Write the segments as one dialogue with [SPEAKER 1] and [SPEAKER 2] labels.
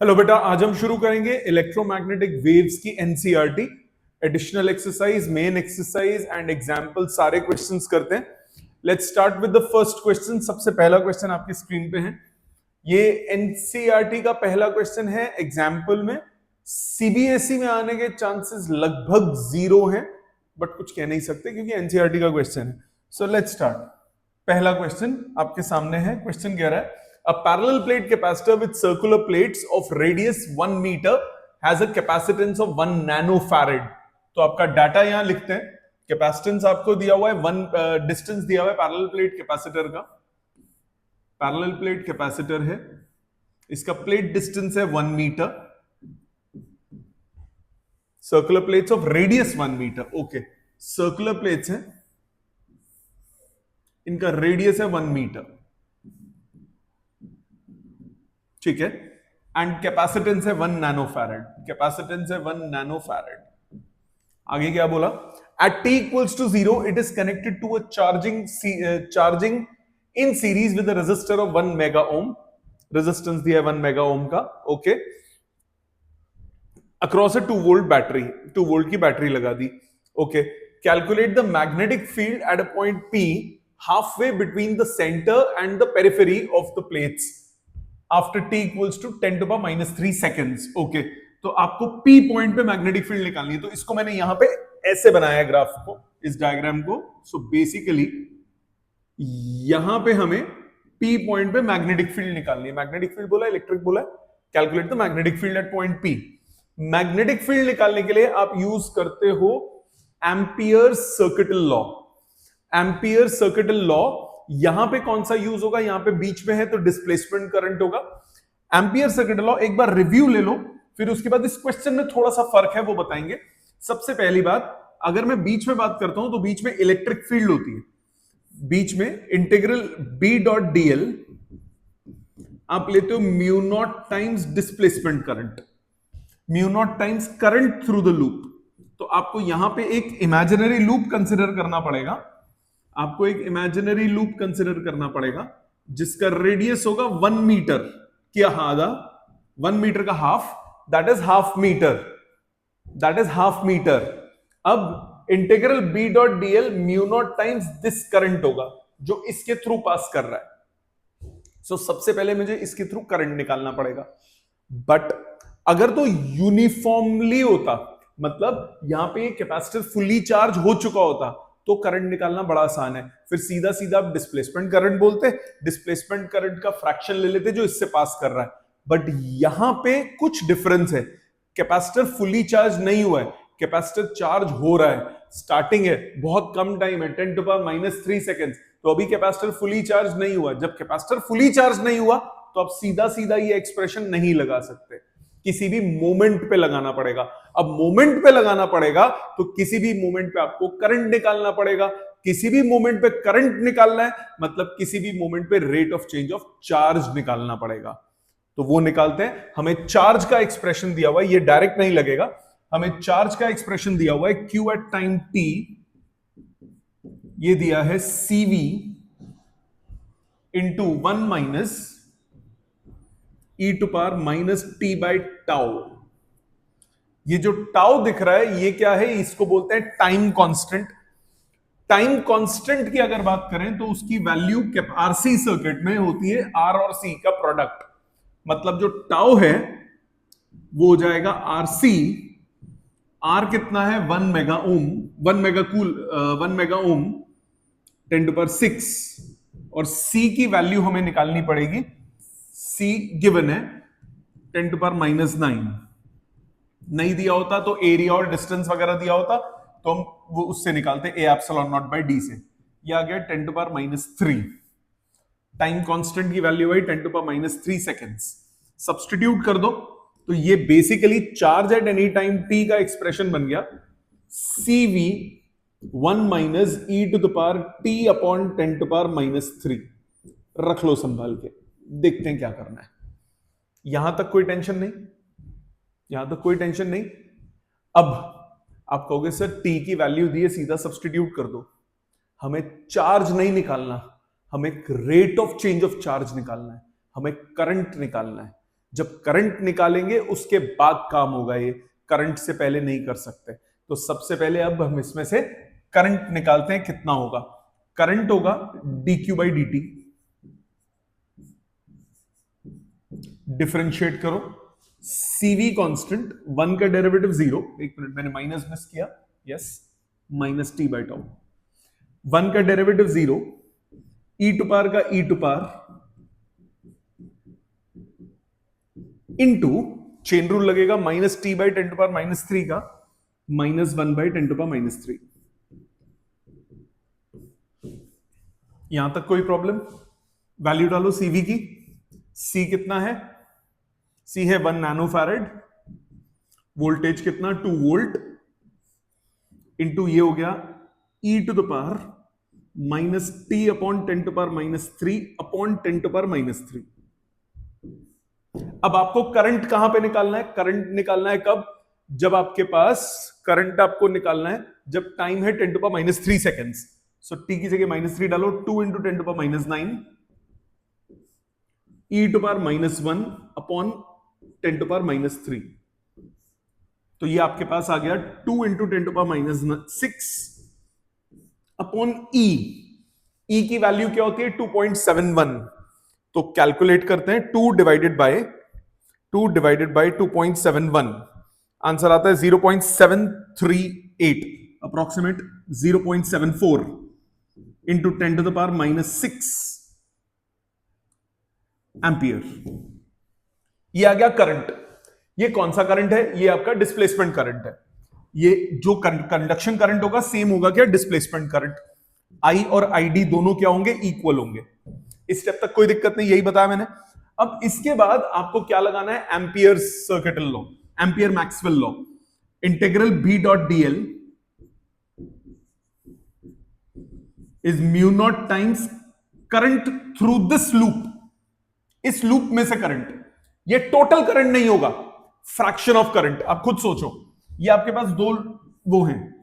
[SPEAKER 1] Hello बेटा, आज हम शुरू करेंगे इलेक्ट्रोमैग्नेटिक वेव्स की NCERT. Additional exercise, main exercise and example सारे क्वेश्चंस करते हैं। Let's start with the first question. सबसे पहला क्वेश्चन आपकी स्क्रीन पे है। ये एनसीईआरटी का पहला क्वेश्चन है। एग्जाम्पल में सीबीएसई में आने के चांसेस लगभग जीरो हैं, बट कुछ कह नहीं सकते क्योंकि एनसीईआरटी का क्वेश्चन है। So let's start. पहला क्वेश्चन आपके सामने है। क्वेश्चन कह रहा है a parallel plate capacitor with circular plates of radius 1 meter has a capacitance of 1 nanofarad। तो आपका डाटा यहां लिखते हैं। कैपेसिटेंस आपको दिया हुआ है, वन डिस्टेंस दिया हुआ है पैरेलल प्लेट कैपेसिटर का। पैरेलल प्लेट कैपेसिटर है, इसका प्लेट डिस्टेंस है 1 metre. Circular plates of radius 1 metre. Okay, circular plates हैं, इनका रेडियस है 1 मीटर, ठीक है। एंड कैपेसिटेंस है 1 नैनोफैरेड। कैपेसिटेंस है 1 नैनोफैरेड। आगे क्या बोला? At t equals to 0 it is connected to a charging in series with a resistor of 1 mega ohm. Resistance दिया है 1 मेगा ओम का। Okay, across a 2 volt battery, 2 volt की बैटरी लगा दी। Okay, calculate the magnetic field at a point P halfway between the center and the periphery of the plates after t equals to 10 to the minus 3 seconds. Okay, तो आपको P point पे magnetic field निकालनी है। तो इसको मैंने यहां पे ऐसे बनाया है ग्राफ को, इस डायग्राम को। सो बेसिकली यहां पे हमें P पॉइंट पे मैग्नेटिक फील्ड निकालनी है। मैग्नेटिक फील्ड बोला, इलेक्ट्रिक बोला, calculate the magnetic field eight point P। Magnetic field निकालने के लिए आप यूज करते हो ampere circuital law. Ampere circuital law यहां पे कौन सा यूज होगा? यहां पे बीच में है तो डिस्प्लेसमेंट करंट होगा। एम्पियर सर्किटल लॉ एक बार रिव्यू ले लो, फिर उसके बाद इस क्वेश्चन में थोड़ा सा फर्क है वो बताएंगे। सबसे पहली बात, अगर मैं बीच में बात करता हूं तो बीच में इलेक्ट्रिक फील्ड होती है। बीच में इंटीग्रल B डॉट DL आप लेते हो mu naught times displacement current, mu naught times current through the loop. तो आपको यहां पे एक इमेजिनरी लूप कंसिडर करना पड़ेगा। आपको एक इमेजिनरी लूप कंसिडर करना पड़ेगा जिसका रेडियस होगा 1 मीटर। क्या आधा? 1 मीटर का half, that is half metre, that is half metre. अब integral B dot DL mu naught times this current होगा जो इसके थ्रू पास कर रहा है। सो सबसे पहले मुझे इसके थ्रू करंट निकालना पड़ेगा। बट अगर तो यूनिफॉर्मली होता, मतलब यहां पे कैपेसिटर फुली चार्ज हो चुका होता, तो करंट निकालना बड़ा आसान है। फिर सीधा सीधा आप डिस्प्लेसमेंट करंट बोलते, डिस्प्लेसमेंट करंट का फ्रैक्शन ले लेते जो इससे पास कर रहा है। बट यहां पे कुछ डिफरेंस है। कैपेसिटर फुली चार्ज नहीं हुआ है, कैपेसिटर चार्ज हो रहा है। स्टार्टिंग है, बहुत कम टाइम है, 10 to the minus 3 सेकेंड्स। तो अभी कैपेसिटर फुली चार्ज नहीं हुआ। जब कैपेसिटर फुली चार्ज नहीं हुआ तो आप सीधा सीधा ये एक्सप्रेशन नहीं लगा सकते, किसी भी मोमेंट पे लगाना पड़ेगा। अब मोमेंट पे लगाना पड़ेगा तो किसी भी मोमेंट पे आपको करंट निकालना पड़ेगा। किसी भी मोमेंट पे करंट निकालना है मतलब किसी भी मोमेंट पे rate of change of charge निकालना पड़ेगा। तो वो निकालते हैं। हमें चार्ज का एक्सप्रेशन दिया हुआ है, ये डायरेक्ट नहीं लगेगा। हमें चार्ज का एक्सप्रेशन दिया हुआ है Q एट टाइम T, ये दिया है CV into 1 minus e to power minus t by tau. ये जो टाउ दिख रहा है ये क्या है? इसको बोलते हैं टाइम कांस्टेंट। टाइम कांस्टेंट की अगर बात करें तो उसकी वैल्यू आरसी सर्किट में होती है R और C का प्रोडक्ट। मतलब जो टाउ है वो हो जाएगा RC। R कितना है? 1 mega Om, 1 mega cool, 1 mega Om 10 to the power 6। और C की वैल्यू हमें निकालनी पड़ेगी। C गिवन है 10 to the power minus 9। नहीं दिया होता तो एरिया और डिस्टेंस वगैरह दिया होता तो हम वो उससे निकालते A epsilon naught by D से। ये आ गया 10 to the power minus 3। Time constant की वैल्यू है 10 to the power minus 3 seconds. Substitute कर दो तो ये basically charge at any time T का एक्सप्रेशन बन गया CV 1 minus E to the power T upon 10 to the power minus 3। रख लो संभाल के, देखते हैं क्या करना है। यहां तक कोई टेंशन नहीं, यहां तक कोई टेंशन नहीं। अब आप कहोगे सर T की वैल्यू दी है, सीधा सब्स्टिट्यूट कर दो। हमें चार्ज नहीं निकालना, हमें rate of change of charge निकालना है, हमें करंट निकालना है। जब करंट निकालेंगे उसके बाद काम होगा, ये करंट से पहले नहीं कर सकते। तो सबसे पहले अब हम इसमें से करंट निकालते हैं, कितना होगा। करंट होगा dq बाई dt, डिफरेंशिएट करो, CV कांस्टेंट, 1 का डेरिवेटिव 0, एक मिनट मैंने माइनस मिस किया, yes, minus t by tau, 1 का डेरिवेटिव 0, e टू पावर का e to power into chain rule लगेगा minus t by 10 to power minus 3 का minus 1 by 10 to power minus 3। यहां तक कोई प्रॉब्लम? वैल्यू डालो CV की, C कितना है, C है 1 नैनो फैरेड, वोल्टेज कितना 2 वोल्ट, इंटू ये हो गया e to the power minus T upon 10 to power minus 3 upon 10 to power minus 3। अब आपको करंट कहां पे निकालना है? करंट निकालना है कब? जब आपके पास करंट आपको निकालना है जब टाइम है 10 to power minus 3 seconds. So T की जगह माइनस 3 डालो, 2 into 10 to power minus 9 e to power minus 1 upon 10 to power minus 3। तो ये आपके पास आ गया 2 into 10 to power minus 6 upon e। e की वैल्यू क्या होती है? 2.71। तो कैलकुलेट करते हैं, 2 डिवाइडेड बाय 2.71, आंसर आता है 0.738, approximate 0.74 into 10 to the power minus 6 ampere. ये आ गया करंट। ये कौन सा करंट है? ये आपका डिस्प्लेसमेंट करंट है। ये जो कंडक्शन करंट होगा सेम होगा क्या डिस्प्लेसमेंट करंट। I और ID दोनों क्या होंगे? इक्वल होंगे। इस स्टेप तक कोई दिक्कत नहीं, यही बताया मैंने। अब इसके बाद आपको क्या लगाना है? Ampere circuital law, ampere Maxwell law, integral B dot DL is mu naught times current through this loop. इस लूप में से करंट, ये टोटल करंट नहीं होगा, फ्रैक्शन ऑफ करंट। आप खुद सोचो, ये आपके पास दो वो हैं,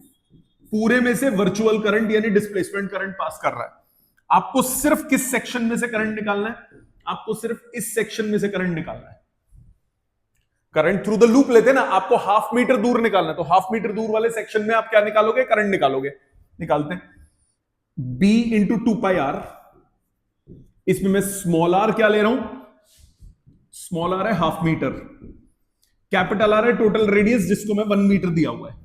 [SPEAKER 1] पूरे में से वर्चुअल करंट यानी डिस्प्लेसमेंट करंट पास कर रहा है। आपको सिर्फ किस सेक्शन में से करंट निकालना है? आपको सिर्फ इस सेक्शन में से करंट निकालना है। करंट थ्रू द लूप लेते हैं ना, आपको हाफ मीटर दूर निकालना है, तो हाफ मीटर दूर वाले सेक्शन में आप क्या निकालोगे? करंट निकालोगे। निकालते हैं B इंटू 2 पाई आर। इसमें मैं स्मॉल आर क्या ले रहा हूं? स्मॉल आर है हाफ मीटर, कैपिटल आर है टोटल रेडियस जिसको मैं 1 मीटर दिया हुआ है।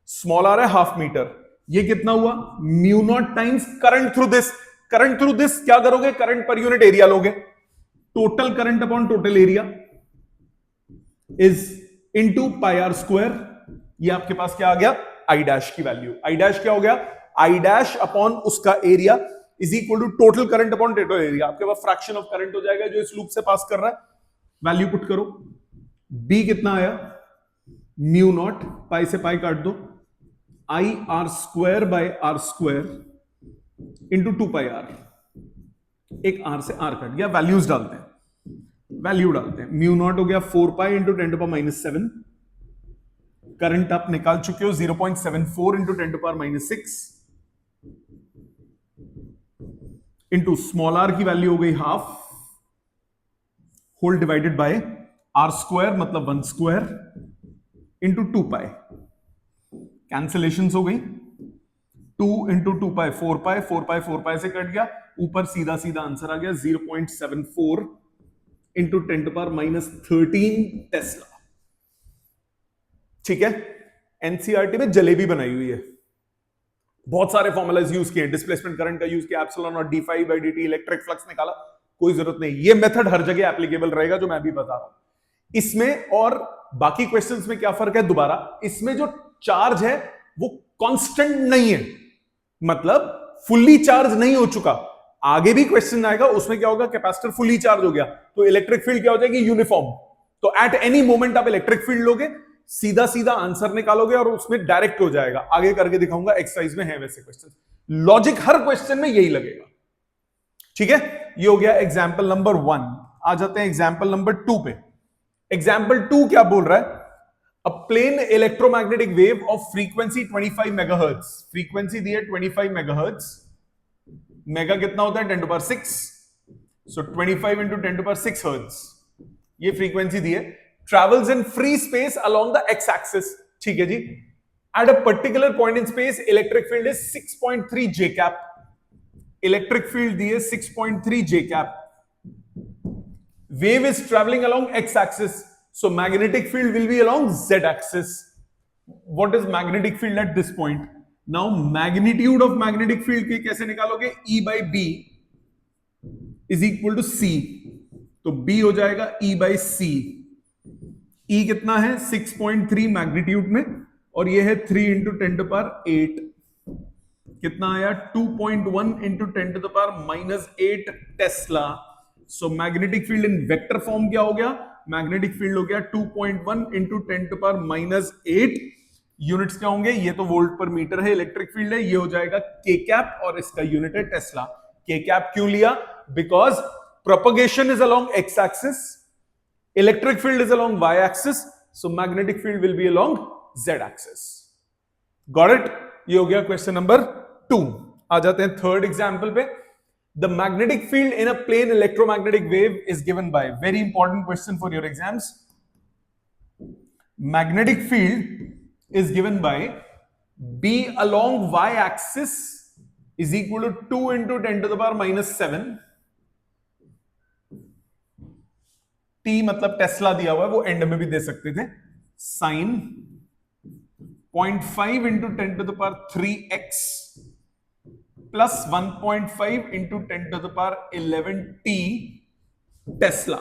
[SPEAKER 1] स्मॉल आर है हाफ मीटर, ये कितना हुआ? Mu naught times current through this. Current through this क्या करोगे? करंट पर यूनिट एरिया लोगे, total current upon total area is into pi are square. ये आपके पास क्या आ गया? आई डैश की वैल्यू। आई डैश क्या हो गया? आई डैश अपॉन उसका area is equal to total current upon total area. आपके पास फ्रैक्शन ऑफ करंट हो जाएगा जो इस लूप से पास कर रहा है। वैल्यू पुट करो, B कितना आया? म्यू नॉट, पाई से पाई काट दो, I R square by R square into 2 pi R. एक आर से आर कट गया। वैल्यूज डालते हैं, वैल्यू डालते हैं। म्यू नॉट हो गया 4 pi into 10 to power minus 7। Current आप निकाल चुके हो 0.74 into 10 to power minus 6 into small R की वैल्यू हो गई half, whole divided by R square मतलब 1 स्क्वायर इंटू 2 पाई। कैंसिलेशन हो गई, 2 इंटू 2 पाई 4 पाई, 4 पाई 4 पाई से कट गया, ऊपर सीधा सीधा आंसर आ गया 0.74 into 10 to power minus 13 tesla. ठीक है, एनसीईआरटी में जलेबी बनाई हुई है, बहुत सारे फॉर्मूलाज यूज किए, डिस्प्लेसमेंट करंट का यूज किया, एप्सिलॉन और d5 by dt, electric flux निकाला, कोई जरूरत नहीं। ये मेथड हर जगह एप्लीकेबल रहेगा जो मैं अभी बता रहा हूं। इसमें और बाकी क्वेश्चंस में क्या फर्क है? दोबारा, इसमें जो चार्ज है वो कांस्टेंट नहीं है, मतलब फुल्ली चार्ज नहीं हो चुका। आगे भी क्वेश्चन आएगा उसमें क्या होगा? कैपेसिटर फुल्ली चार्ज हो गया तो इलेक्ट्रिक फील्ड क्या हो जाएगी? यूनिफॉर्म। तो एट एनी मोमेंट आप इलेक्ट्रिक फील्ड लोगे, सीधा सीधा आंसर निकालोगे और उसमें डायरेक्ट हो जाएगा। आगे करके दिखाऊंगा, एक्सरसाइज में है वैसे क्वेश्चन। लॉजिक हर क्वेश्चन में यही लगेगा। ठीक है, ये हो गया एग्जाम्पल नंबर 1। आ जाते हैं एग्जाम्पल नंबर 2 पे। एग्जाम्पल 2 क्या बोल रहा है? A plane electromagnetic wave of frequency 25 megahertz. Frequency दी है 25 मेगाहर्ट्ज। मेगा कितना होता है? 10 to power 6। So 25 into 10 to power 6 hertz ये फ्रीक्वेंसी दी है, travels in free space along the x axis, ठीक है जी। At a particular point in space electric field is 6.3 j cap, electric field दी है 6.3 j cap, wave is traveling along x-axis, so magnetic field will be along z-axis. What is magnetic field at this point? Now magnitude of magnetic field के कैसे निकालोगे? E by B is equal to C, तो B हो जाएगा E by C. E कितना है? 6.3 magnitude में, और ये है 3 इंटू 10 टू the power 8, कितना आया? 2.1 into 10 to the power -8 tesla. So magnetic field in vector form क्या हो गया? मैग्नेटिक फील्ड हो गया 2.1 into 10 to the power -8. Units क्या होंगे? ये तो वोल्ट पर मीटर है, इलेक्ट्रिक फील्ड है, ये हो जाएगा के कैप, और इसका यूनिट है टेस्ला. के कैप क्यों लिया? Because propagation is along X axis, electric field is along Y axis, so magnetic field will be along Z axis. Got it? ये हो गया क्वेश्चन नंबर 2. आ जाते हैं थर्ड एग्जाम्पल पे. The magnetic field in a plane electromagnetic wave is given by, very important question for your exams. Magnetic field is given by B along y axis is equal to 2 into 10 to the power -7. T मतलब Tesla दिया हुआ है, वो and में भी दे सकते थे. Sine 0.5 into 10 to the power 3x plus 1.5 into 10 to the power 11 T tesla.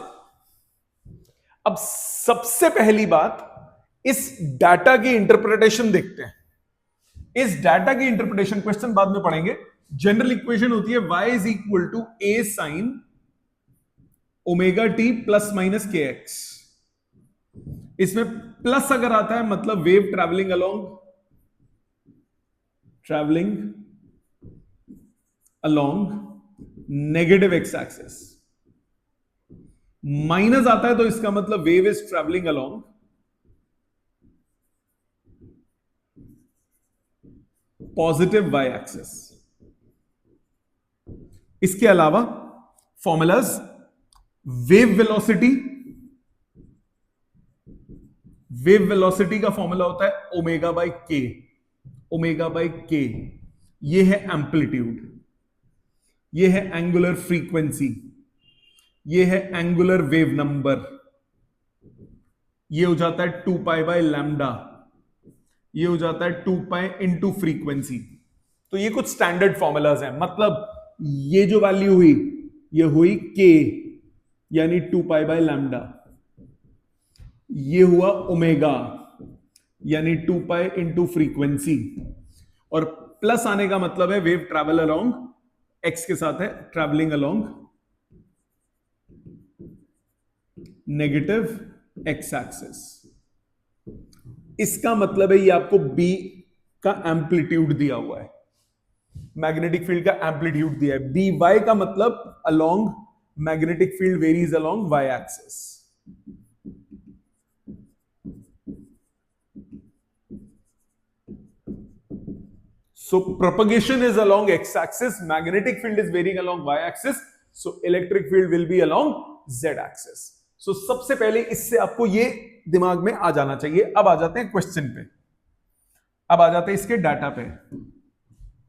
[SPEAKER 1] अब सबसे पहली बात, इस डाटा की इंटरप्रिटेशन देखते हैं. इस डाटा की इंटरप्रिटेशन क्वेश्चन बाद में पढ़ेंगे. जनरल इक्वेशन होती है y is equal to a sine omega T plus minus के एक्स. इसमें प्लस अगर आता है मतलब wave travelling along negative x axis. Minus आता है तो इसका मतलब wave is travelling along positive y axis. इसके अलावा फॉर्मूलाज, वेव वेलोसिटी का फॉर्मूला होता है omega by K. Omega by K ये है एम्पलीट्यूड, ये है एंगुलर फ्रीक्वेंसी, ये है एंगुलर वेव नंबर, ये हो जाता है 2 पाई बाय लैम्डा, ये हो जाता है 2 पाई इंटू फ्रीक्वेंसी. तो ये कुछ स्टैंडर्ड फॉर्मूलाज हैं. मतलब ये जो वैल्यू हुई, ये हुई के यानी 2 पाई बाय लैम्डा, ये हुआ ओमेगा यानी 2 पाई इंटू फ्रीक्वेंसी, और प्लस आने का मतलब है वेव ट्रैवल अलोंग एक्स के साथ है, travelling along negative x axis. इसका मतलब है ये आपको बी का एम्पलीट्यूड दिया हुआ है, मैग्नेटिक फील्ड का एम्पलीट्यूड दिया है. बी वाई का मतलब along magnetic field varies along Y axis. So propagation is along x-axis, magnetic field is varying along y-axis, so electric field will be along z-axis. So सबसे पहले इससे आपको ये दिमाग में आ जाना चाहिए. अब आ जाते हैं क्वेश्चन पे, अब आ जाते हैं इसके डाटा पे.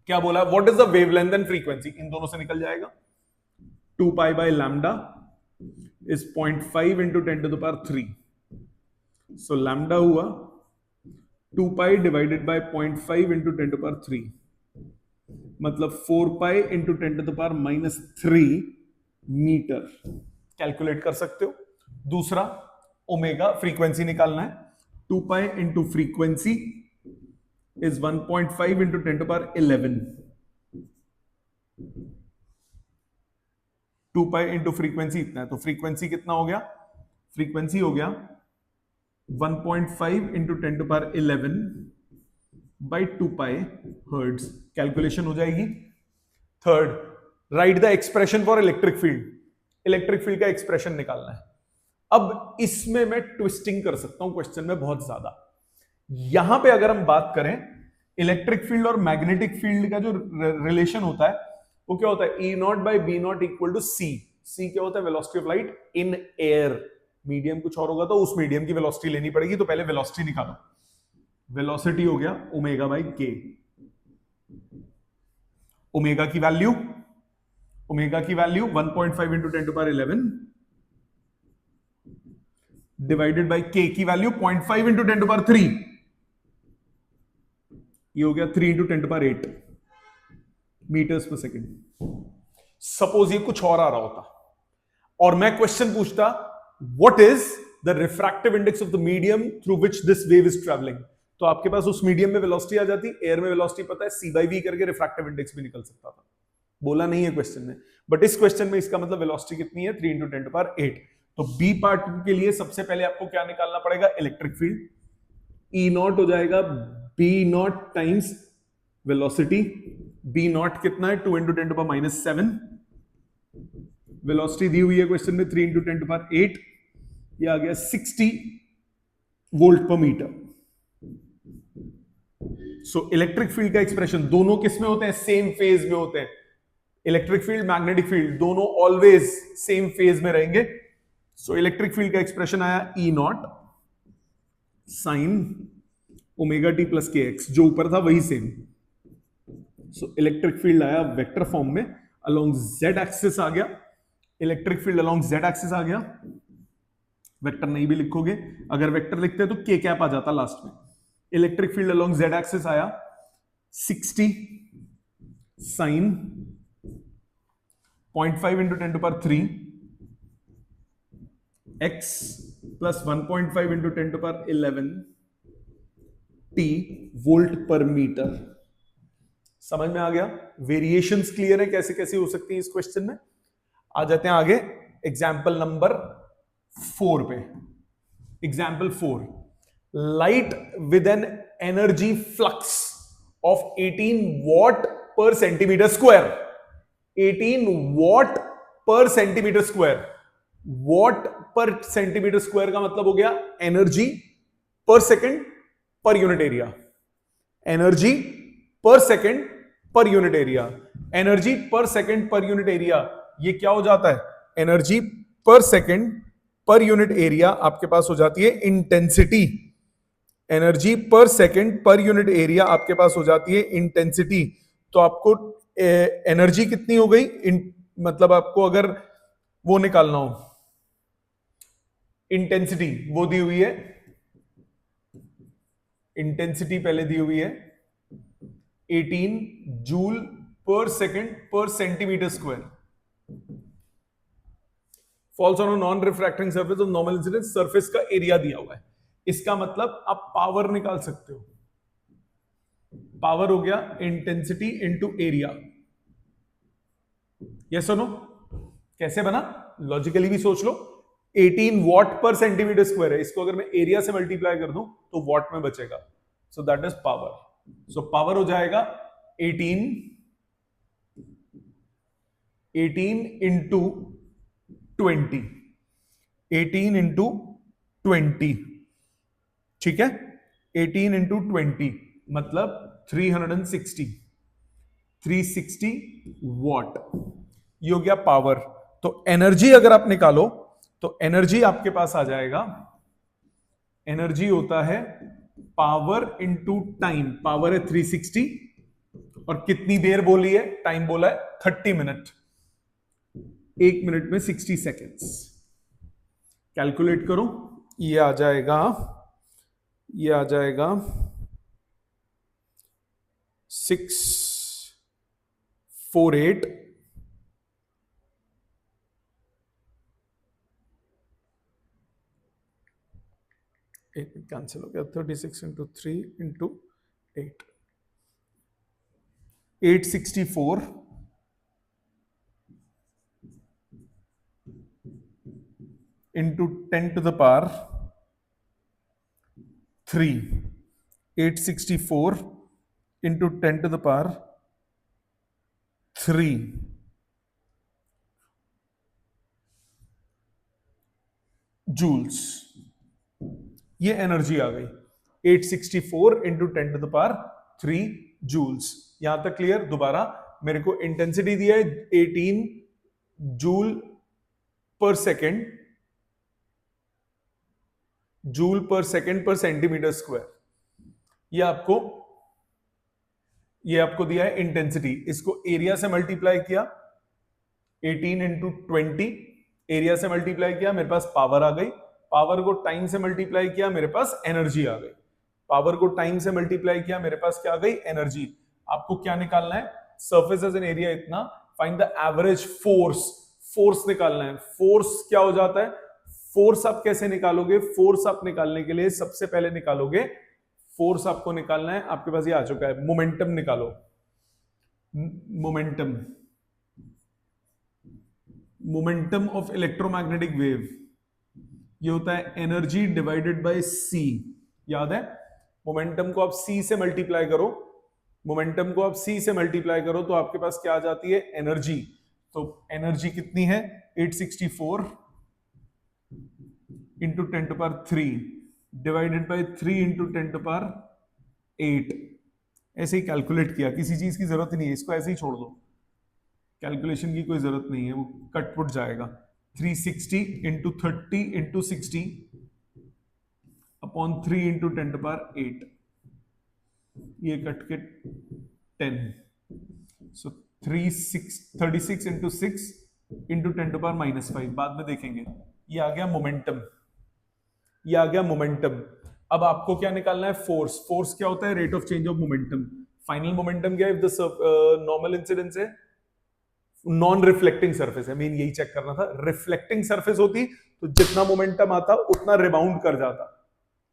[SPEAKER 1] क्या बोला? What is the wavelength and frequency? इन दोनों से निकल जाएगा. 2 pi by lambda is 0.5 into 10 to the power 3. So lambda हुआ 2 pi divided by 0.5 into 10 to power 3, मतलब 4 pi into 10 to the power -3 metre. Calculate कर सकते हो. दूसरा ओमेगा, फ्रीक्वेंसी निकालना है. 2 pi into frequency is 1.5 into 10 to power 11. 2 pi into frequency इतना है, तो फ्रीक्वेंसी कितना हो गया? फ्रीक्वेंसी हो गया 1.5 into 10 to power 11 by 2 pi hertz. Calculation हो जाएगी. Third, write the expression for electric field. Electric field का एक्सप्रेशन निकालना है. अब इसमें मैं ट्विस्टिंग कर सकता हूं क्वेश्चन में बहुत ज्यादा. यहां पे अगर हम बात करें इलेक्ट्रिक फील्ड और मैग्नेटिक फील्ड का जो रिलेशन होता है वो क्या होता है? E0 by B0 equal to C. C क्या होता है? Velocity of light in air. Medium कुछ और होगा तो उस मीडियम की वेलोसिटी लेनी पड़ेगी, तो पहले वेलोसिटी निकालो। वेलोसिटी हो गया ओमेगा बाई के। ओमेगा की value 1.5 into 10 to power 11 divided by K की वैल्यू 0.5 इंटू 10 टू पावर 3, ये हो गया 3 इंटू 10 टू पावर 8 मीटर्स पर सेकेंड। सपोज ये कुछ और आ रहा होता और मैं क्वेश्चन पूछता what is the refractive index of the medium through which this wave is travelling, तो आपके पास उस मीडियम में वेलोसिटी आ जाती, एयर में वेलोसिटी पता है, सी बाई वी करके रिफ्रैक्टिव इंडेक्स भी निकल सकता था। बोला नहीं है क्वेश्चन में, बट इस क्वेश्चन में इसका मतलब वेलोसिटी कितनी है, 3 इंटू 10 टू पावर 8। तो बी पार्ट के लिए सबसे पहले आपको क्या निकालना पड़ेगा, इलेक्ट्रिक फील्ड। ई नॉट हो जाएगा B naught times velocity. B naught कितना है, 2 इंटू 10 टू पावर -7। वेलोसिटी दी हुई है क्वेश्चन में 3 इंटू 10 टू पावर 8, ये आ गया 60 वोल्ट पर मीटर। सो इलेक्ट्रिक फील्ड का एक्सप्रेशन दोनों किस में होते हैं, सेम फेज में होते हैं। इलेक्ट्रिक फील्ड मैग्नेटिक फील्ड दोनों ऑलवेज सेम फेज में रहेंगे। सो इलेक्ट्रिक फील्ड का एक्सप्रेशन आया E naught sine omega T plus k x, जो ऊपर था वही सेम। सो इलेक्ट्रिक फील्ड आया वेक्टर फॉर्म में, अलोंग जेड एक्सिस आ गया। Electric field along Z axis आ गया। वेक्टर नहीं भी लिखोगे, अगर वेक्टर लिखते तो के कैप आ जाता लास्ट में। Electric field along Z axis आया 60 sine 0.5 into 10 to power 3 x plus 1.5 into 10 to power 11 t volt per metre. समझ में आ गया? वेरिएशंस क्लियर है कैसे कैसे हो सकती है इस क्वेश्चन में। आ जाते हैं आगे एग्जाम्पल नंबर 4 पे। Example 4, light with an energy flux of 18 watt per centimetre square. 18 watt per centimetre square. Watt per centimetre square का मतलब हो गया energy per second per unit area. Energy per second per unit area. Energy per second per unit area, ये क्या हो जाता है, energy per second per unit area आपके पास हो जाती है intensity. Energy per second per unit area आपके पास हो जाती है इंटेंसिटी। तो आपको एनर्जी कितनी हो गई, मतलब आपको अगर वो निकालना हो इंटेंसिटी, वो दी हुई है, इंटेंसिटी पहले दी हुई है 18 जूल पर सेकेंड पर centimetre square. Falls on non refracting surface of normal incidence, surface का एरिया दिया हुआ है। इसका मतलब आप पावर निकाल सकते हो। पावर हो गया इंटेंसिटी इंटू एरिया। यस और नो? कैसे बना, लॉजिकली भी सोच लो। 18 वॉट पर सेंटीमीटर स्क्वायर है, इसको अगर मैं एरिया से मल्टीप्लाई कर दूं तो वॉट में बचेगा। So that is power. So power हो जाएगा 18 इंटू 20, 18 इंटू 20, ठीक है। 18 इंटू 20 मतलब 360 वॉट, ये हो गया पावर। तो एनर्जी अगर आप निकालो तो एनर्जी आपके पास आ जाएगा, एनर्जी होता है पावर इंटू टाइम। पावर है 360 और कितनी देर बोली है, टाइम बोला है 30 मिनट। 1 मिनट में 60 सेकेंड्स। कैलकुलेट करो, ये आ जाएगा 648 एक कैंसिल हो गया, 36 into 3 into 8, 864 into 10 to the power 3, 864 into 10 to the power 3 joules. ये एनर्जी आ गई 864 into 10 to the power 3 joules. यहां तक क्लियर? दोबारा मेरे को इंटेंसिटी दिया है 18 जूल पर सेकेंड जूल पर सेकेंड पर सेंटीमीटर स्क्वायर। ये आपको दिया है इंटेंसिटी, इसको एरिया से मल्टीप्लाई किया, 18 इंटू 20, एरिया से मल्टीप्लाई किया, मेरे पास पावर आ गई, पावर को टाइम से मल्टीप्लाई किया, मेरे पास एनर्जी आ गई, पावर को टाइम से मल्टीप्लाई किया, मेरे पास क्या आ गई, एनर्जी। आपको क्या निकालना है, सरफेस एज एन एरिया इतना, find the average force, force निकालना है। फोर्स क्या हो जाता है, फोर्स आप कैसे निकालोगे, फोर्स आप निकालने के लिए सबसे पहले निकालोगे, फोर्स आपको निकालना है, आपके पास ये आ चुका है, मोमेंटम निकालो, momentum, momentum of electromagnetic wave, ये होता है एनर्जी डिवाइडेड बाय सी, याद है, मोमेंटम को आप सी से मल्टीप्लाई करो, मोमेंटम को आप सी से मल्टीप्लाई करो तो आपके पास क्या आ जाती है, एनर्जी। तो एनर्जी कितनी है, 864 इंटू 10⁻³ डिवाइडेड बाय 3 इंटू 10⁸ ऐसे ही कैलकुलेट किया, किसी चीज की जरूरत नहीं है, इसको ऐसे ही छोड़ दो, कैलकुलेशन की कोई जरूरत नहीं है, वो कटपुट जाएगा। 360 इंटू 30 इंटू 60 अपॉन 3 इंटू 10⁸, ये कट के 10, सो 36 इंटू 6 इंटू 10⁻⁻5, बाद में देखेंगे। ये आ गया मोमेंटम, ये आ गया मोमेंटम। अब आपको क्या निकालना है, फोर्स। फोर्स क्या होता है, rate of change of momentum. Final momentum क्या है, इफ द नॉर्मल इंसिडेंस है, नॉन रिफ्लेक्टिंग सरफेस है, मेन यही चेक करना था। रिफ्लेक्टिंग सरफेस होती तो जितना मोमेंटम आता उतना रिबाउंड कर जाता,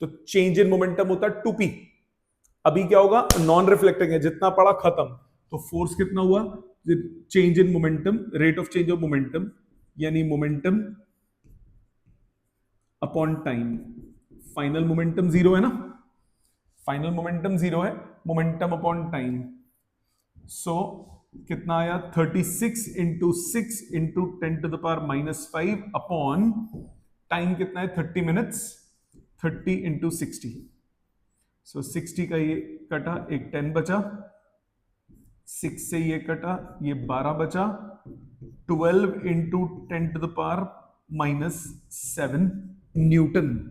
[SPEAKER 1] तो चेंज इन मोमेंटम होता 2p। अभी क्या होगा, नॉन रिफ्लेक्टिंग है, जितना पड़ा खत्म, तो फोर्स कितना हुआ, change in momentum, rate of change of momentum, यानी momentum upon time. Final momentum 0 है ना, फाइनल मोमेंटम 0 है, मोमेंटम अपॉन टाइम, सो कितना आया, 36 इंटू 6 इंटू 10⁻⁻5 अपॉन टाइम कितना है, 30 मिनट्स, 30 इंटू 60, सो 60 का ये कटा, एक 10 बचा, 6 से ये कटा, ये 12 बचा, 12 इंटू 10⁻⁻7 न्यूटन।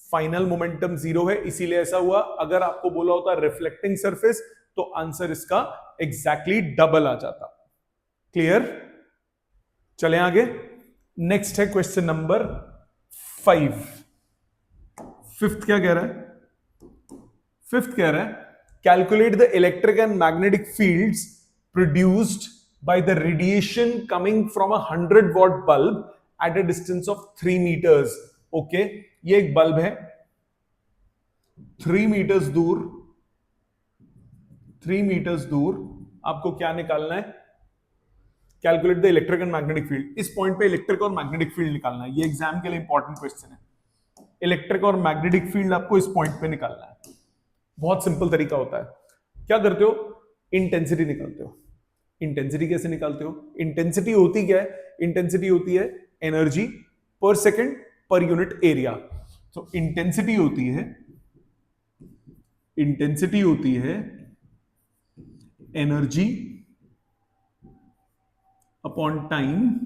[SPEAKER 1] फाइनल मोमेंटम 0 है, इसीलिए ऐसा हुआ। अगर आपको बोला होता रिफ्लेक्टिंग सरफेस तो आंसर इसका एग्जैक्टली डबल आ जाता। क्लियर, चले आगे। नेक्स्ट है क्वेश्चन नंबर 5। फिफ्थ क्या कह रहा है, फिफ्थ कह रहा है calculate the electric and magnetic fields produced by the radiation coming from a 100-watt bulb at a distance of 3 meters. Okay, ये एक बल्ब है 3 मीटर्स दूर, 3 मीटर्स दूर, आपको क्या निकालना है, calculate the electric and magnetic field. इस पॉइंट पे इलेक्ट्रिक और मैग्नेटिक फील्ड निकालना है, ये एग्जाम के लिए इंपॉर्टेंट क्वेश्चन है। इलेक्ट्रिक और मैग्नेटिक फील्ड आपको इस पॉइंट पे निकालना है। बहुत सिंपल तरीका होता है, क्या करते हो, इंटेंसिटी निकालते हो। इंटेंसिटी कैसे निकालते हो, इंटेंसिटी होती क्या है, इंटेंसिटी होती है energy per second per unit area. तो इंटेंसिटी होती है, इंटेंसिटी होती है energy upon time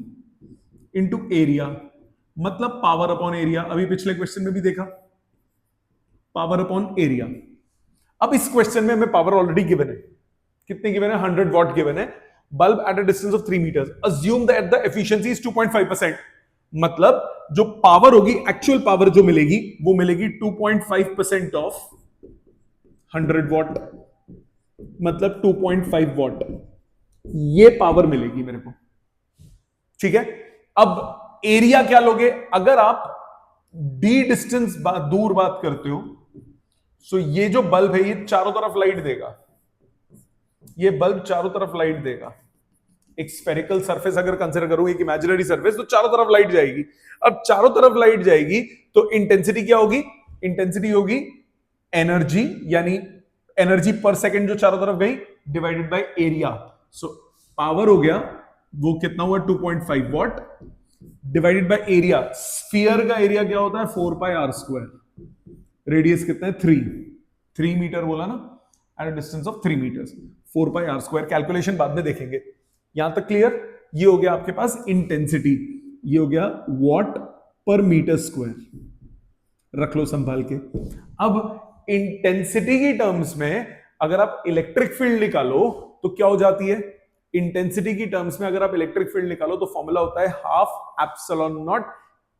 [SPEAKER 1] into area, मतलब पावर अपॉन एरिया। अभी पिछले क्वेश्चन में भी देखा, पावर अपॉन एरिया। अब इस क्वेश्चन में हमें पावर ऑलरेडी गिवन है, कितने गिवन है, 100 वॉट गिवन है, bulb at a distance of 3 metres, assume that the efficiency is 2.5%। मतलब जो पावर होगी, एक्चुअल पावर जो मिलेगी वो मिलेगी 2.5% ऑफ 100 वॉट, मतलब 2.5 वॉट, ये पावर मिलेगी मेरे को। ठीक है, अब एरिया क्या लोगे, अगर आप डी डिस्टेंस दूर बात करते हो, सो ये जो बल्ब है ये चारों तरफ लाइट देगा, ये बल्ब चारों तरफ लाइट देगा। एक स्फेरिकल सरफेस अगर कंसीडर करूं, एक इमेजिनरी सरफेस, तो चारों तरफ लाइट जाएगी। अब चारों तरफ लाइट जाएगी तो इंटेंसिटी क्या होगी, इंटेंसिटी होगी एनर्जी, यानी एनर्जी पर सेकंड जो चारों तरफ गई divided by area. So power हो गया, वो कितना हुआ 2.5 what divided by area. Sphere का एरिया क्या होता है 4πr², रेडियस कितना है 3 मीटर बोला ना, at a distance of 3 metres, 4πr²। Calculation बाद में देखेंगे। यहां तक क्लियर, ये हो गया आपके पास इंटेंसिटी, ये हो गया वॉट पर मीटर स्क्वायर, रख लो संभाल के। अब इंटेंसिटी की टर्म्स में अगर आप इलेक्ट्रिक फील्ड निकालो तो क्या हो जाती है? इंटेंसिटी की टर्म्स में अगर आप इलेक्ट्रिक फील्ड निकालो तो फॉर्मूला होता है half epsilon not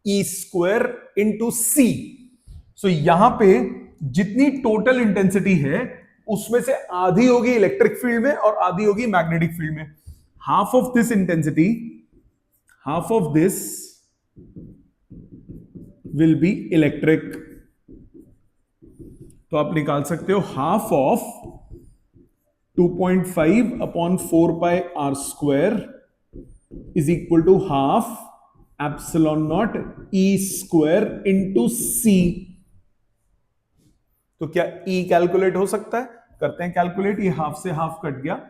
[SPEAKER 1] E square into c. So यहां पे जितनी टोटल इंटेंसिटी है उसमें से आधी होगी इलेक्ट्रिक फील्ड में और आधी होगी मैग्नेटिक फील्ड में। Half of this intensity, half of this will be electric. तो आप निकाल सकते हो half of 2.5 upon 4 pi are square is equal to half epsilon not E square into c. तो क्या ई कैलकुलेट हो सकता है? करते हैं कैलकुलेट। ये हाफ से हाफ कट गया,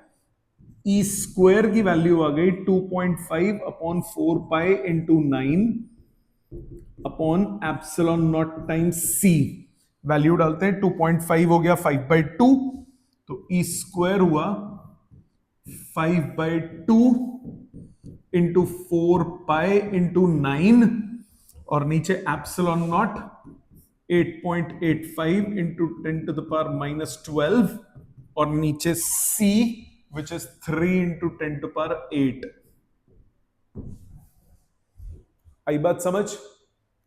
[SPEAKER 1] ई स्क्वायर की वैल्यू आ गई 2.5 upon 4 pi into 9 upon epsilon naught times C. Value डालते हैं, 2.5 हो गया 5/2, तो ई स्क्वायर हुआ 5/2 इंटू 4 पाई इंटू 9 और नीचे epsilon naught 8.85 into 10 to the power -12 और नीचे c which is 3 into 10 to power 8। आई बात समझ?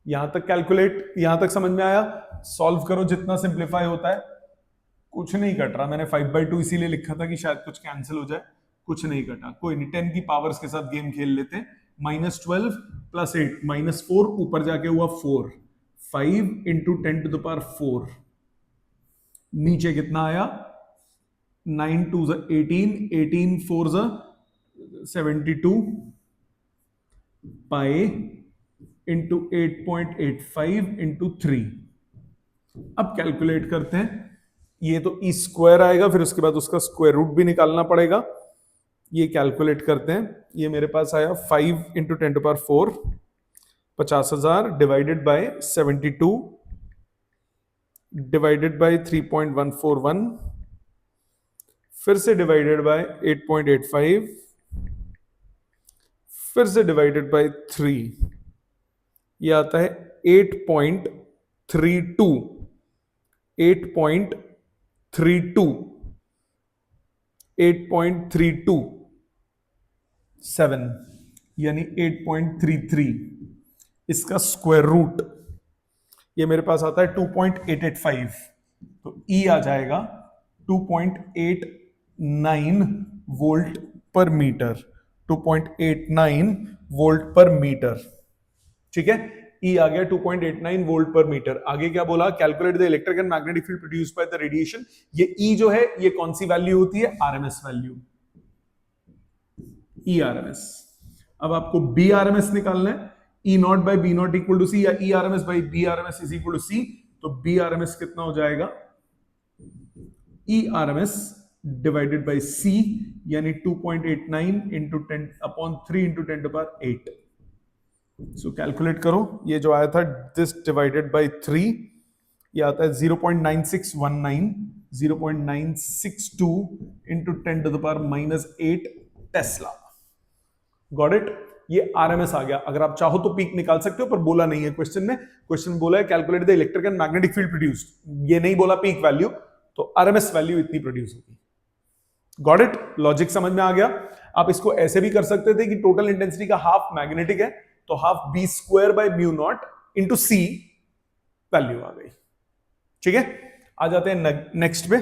[SPEAKER 1] यहां तक कैलकुलेट, यहां तक समझ में आया? सॉल्व करो जितना सिंप्लीफाई होता है। कुछ नहीं कट रहा, मैंने 5/2 इसीलिए लिखा था कि शायद कुछ कैंसिल हो जाए। कुछ नहीं कटा, कोई नहीं। 10 की पावर्स के साथ गेम खेल लेते हैं। -12 + 8 -4 ऊपर जाके हुआ 4, 5 इंटू 10 टू द पावर 4। नीचे कितना आया? 9 2 18, 18 4 72 पाई इंटू 8.85 इंटू 3। अब कैलकुलेट करते हैं। ये तो ई स्क्वायर आएगा, फिर उसके बाद उसका स्क्वायर रूट भी निकालना पड़ेगा। ये कैलकुलेट करते हैं। ये मेरे पास आया 5 into 10 to power 4, 50,000 divided by 72 divided by 3.141, फिर से डिवाइडेड बाय 8.85, फिर से डिवाइडेड बाय 3। ये आता है 8.32, 8.32, 8.327 यानी 8.33। इसका स्क्वायर रूट ये मेरे पास आता है 2.885, तो ई आ जाएगा 2.89 volt per metre, 2.89 volt per metre. ठीक है, ई आ गया 2.89 वोल्ट पर मीटर। आगे क्या बोला? Calculate the electric and magnetic field produced by the radiation. ये ई जो है ये कौन सी वैल्यू होती है? RMS value, E RMS. अब आपको बी आरएमएस निकालना है। E not by B not equal to c या E RMS by B RMS is equal to सी। तो बी आरएमएस कितना हो जाएगा? E RMS divided by c यानी 2.89 into 10 upon 3 into 10 to power 8। So calculate करो। ये जो आया था दिस डिवाइडेड बाई 3, ये आता है 0.9619, 0.962 into 10 to the power -8 tesla. Got it? ये आरएमएस आ गया। अगर आप चाहो तो पीक निकाल सकते हो, पर बोला नहीं है क्वेश्चन में। क्वेश्चन बोला है calculate the electric and magnetic field produced, ये नहीं बोला पीक वैल्यू। तो आरएमएस वैल्यू इतनी प्रोड्यूस होगी। Got it? लॉजिक समझ में आ गया? आप इसको ऐसे भी कर सकते थे कि टोटल इंटेंसिटी का हाफ मैग्नेटिक है, तो half B square by mu naught into c value आ गई। ठीक है, आ जाते हैं नेक्स्ट पे।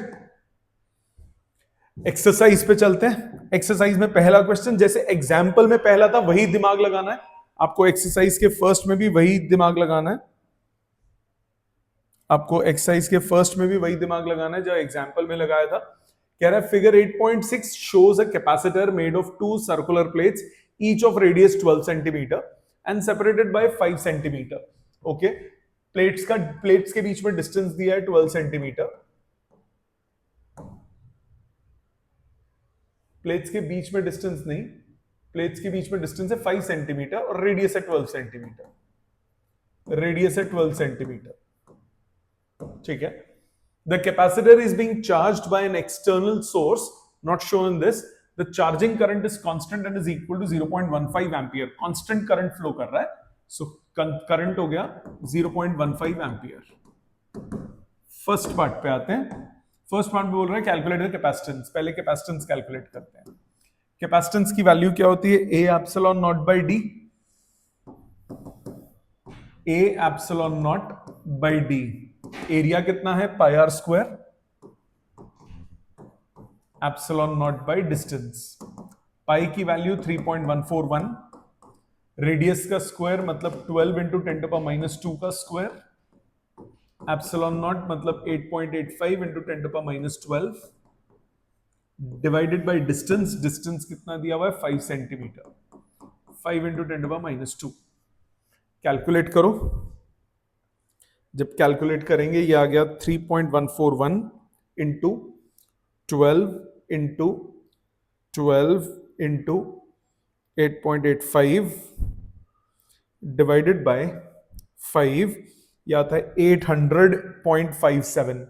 [SPEAKER 1] एक्सरसाइज पे चलते हैं। एक्सरसाइज में पहला क्वेश्चन जैसे एग्जाम्पल में पहला था वही दिमाग लगाना है आपको। एक्सरसाइज के फर्स्ट में भी वही दिमाग लगाना है आपको। एक्सरसाइज के फर्स्ट में भी वही दिमाग लगाना है जो एग्जाम्पल में लगाया था। कह रहा है figure 8.6 shows a capacitor made of 2 circular plates each of radius 12 centimeter and separated by 5 centimeter. Okay, plates के बीच में डिस्टेंस दिया है 12 सेंटीमीटर। प्लेट्स के बीच में डिस्टेंस नहीं, प्लेट्स के बीच में डिस्टेंस है 5 सेंटीमीटर और रेडियस है 12 सेंटीमीटर। रेडियस है 12 सेंटीमीटर। ठीक है, the capacitor is being charged by an external source not shown in this. The charging current is constant and is equal to 0.15 ampere. Constant current flow कर रहा है, so current हो गया 0.15 ampere. First part पे आते हैं। First part में बोल रहा है कैलकुलेट द कैपेसिटेंस। पहले कैपेसिटेंस कैलकुलेट करते हैं। कैपेसिटेंस की वैल्यू क्या होती है? A epsilon naught by d. A epsilon naught by d. Area कितना है? Pi are square epsilon naught by distance. Pi की वैल्यू 3.141, रेडियस का स्क्वायर मतलब 12 इंटू 10 टू पावर माइनस 2 का स्क्वायर, एप्सिलॉन नॉट मतलब 8.85 into 10 to power minus 12 divided by distance. Distance कितना दिया हुआ है? 5 centimetre. 5 into 10 to power minus 2। Calculate करो। जब कैलकुलेट करेंगे ये आ गया 3.141 into 12 into 12 into 8.85 divided by 5, या आता है 800.57,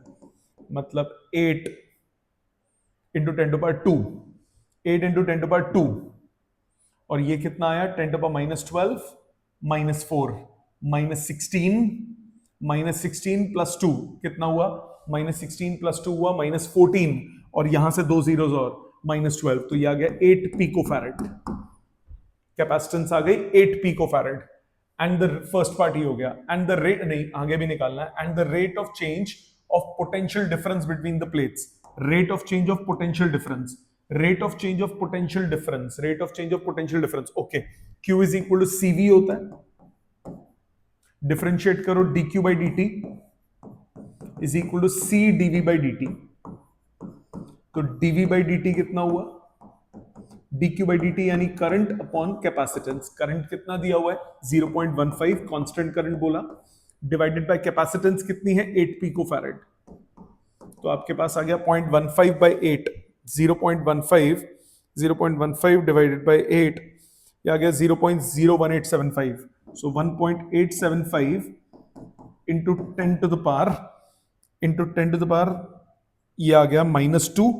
[SPEAKER 1] मतलब 8 into 10 to power 2, 8 into 10 to power 2, और ये कितना आया? 10 to power minus 12 minus 4 minus 16, minus 16 plus 2 कितना हुआ? माइनस 16 प्लस 2 हुआ माइनस 14, और यहां से 2 जीरोस और माइनस 12, तो ये आ गया 8 पिकोफैरेड। कैपेसिटेंस आ गई 8 picofarad. And the first part ही हो गया। एंड द रेट, नहीं आगे भी निकालना है। And the rate of change of potential difference between the plates. Rate of change of potential difference, rate of change of potential difference, rate of change of potential difference. Okay, Q is equal to CV होता है। Differentiate करो, dQ by dt is equal to C dV by dt। तो dV by dt कितना हुआ? dQ by dt यानी current upon capacitance. Current कितना दिया हुआ है? 0.15, कांस्टेंट करंट बोला, डिवाइडेड बाय कैपेसिटेंस कितनी है? 8 पिकोफैरेड। तो आपके पास आ गया 0.15 बाई 8, 0.15 डिवाइडेड बाई 8, ये आ गया 0.01875। सो 1.875 इंटू 10 टू द पावर ये आ गया -2,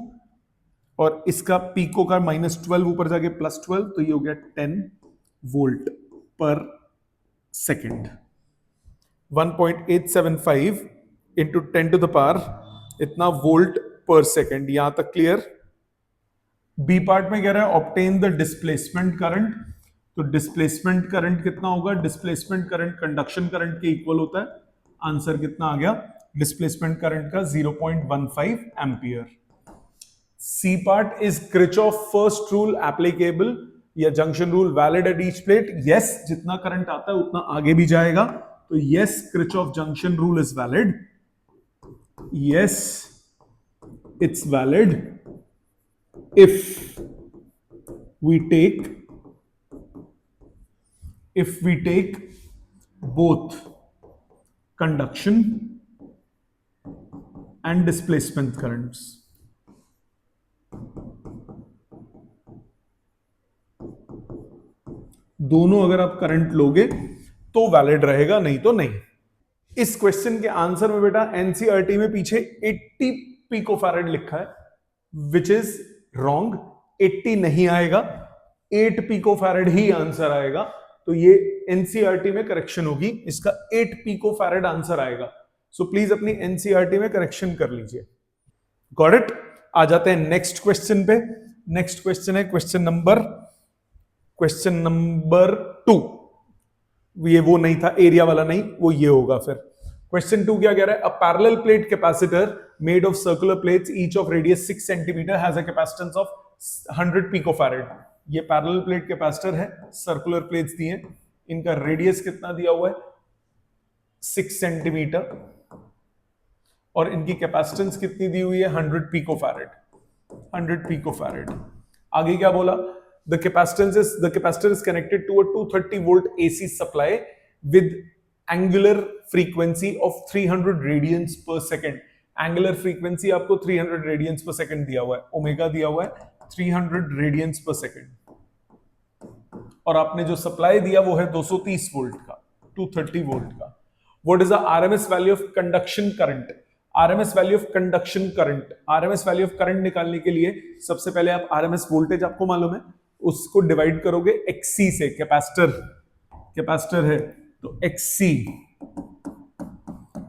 [SPEAKER 1] और इसका पीको का -12 ऊपर जाके +12, तो ये हो गया 10 volt per second. 1.875 into 10 to the power इतना वोल्ट पर सेकेंड। यहां तक क्लियर? बी पार्ट में कह रहा है ऑब्टेन द डिस्प्लेसमेंट करंट। तो डिस्प्लेसमेंट करंट कितना होगा? डिस्प्लेसमेंट करंट कंडक्शन करंट के इक्वल होता है। आंसर कितना आ गया डिस्प्लेसमेंट करंट का? 0.15 ampere. C part is Kirchhoff first rule applicable या junction rule valid at each plate? Yes, जितना करंट आता है उतना आगे भी जाएगा, तो yes Kirchhoff junction rule is valid. Yes, it's valid if we take both conduction and displacement currents. दोनों अगर आप करंट लोगे तो वैलिड रहेगा, नहीं तो नहीं। इस क्वेश्चन के आंसर में बेटा एनसीईआरटी में पीछे 80 पिकोफैरेड लिखा है, विच इज रॉन्ग। 80 नहीं आएगा, 8 पिकोफैरेड ही आंसर आएगा। तो ये एनसीईआरटी में करेक्शन होगी, इसका 8 पिकोफैरेड आंसर आएगा। सो प्लीज अपनी एनसीईआरटी में करेक्शन कर लीजिए। Got it? आ जाते हैं नेक्स्ट क्वेश्चन पे। नेक्स्ट क्वेश्चन है क्वेश्चन नंबर 2। ये वो नहीं था, एरिया वाला नहीं, वो ये होगा फिर। क्वेश्चन 2 क्या कह रहा है? A parallel plate capacitor made of circular plates each of radius 6 centimetre has a capacitance of 100 picofarad. ये पैरेलल प्लेट कैपेसिटर है, सर्कुलर प्लेट्स दिए, इनका रेडियस कितना दिया हुआ है? 6 सेंटीमीटर, और इनकी कैपेसिटेंस कितनी दी हुई है? 100 पिकोफैरेड। 100 पिकोफैरेड। आगे क्या बोला? The capacitor is connected to a 230 volt AC supply with angular frequency of 300 radians per second. Angular frequency आपको 300 radians per second दिया हुआ है, ओमेगा दिया हुआ है 300 radians per second, और आपने जो सप्लाई दिया वो है 230 वोल्ट का, 230 वोल्ट का। What is the RMS value of conduction current? RMS value of conduction current. RMS value of current निकालने के लिए सबसे पहले आप RMS वोल्टेज आपको मालूम है, उसको डिवाइड करोगे XC से। कैपेसिटर है तो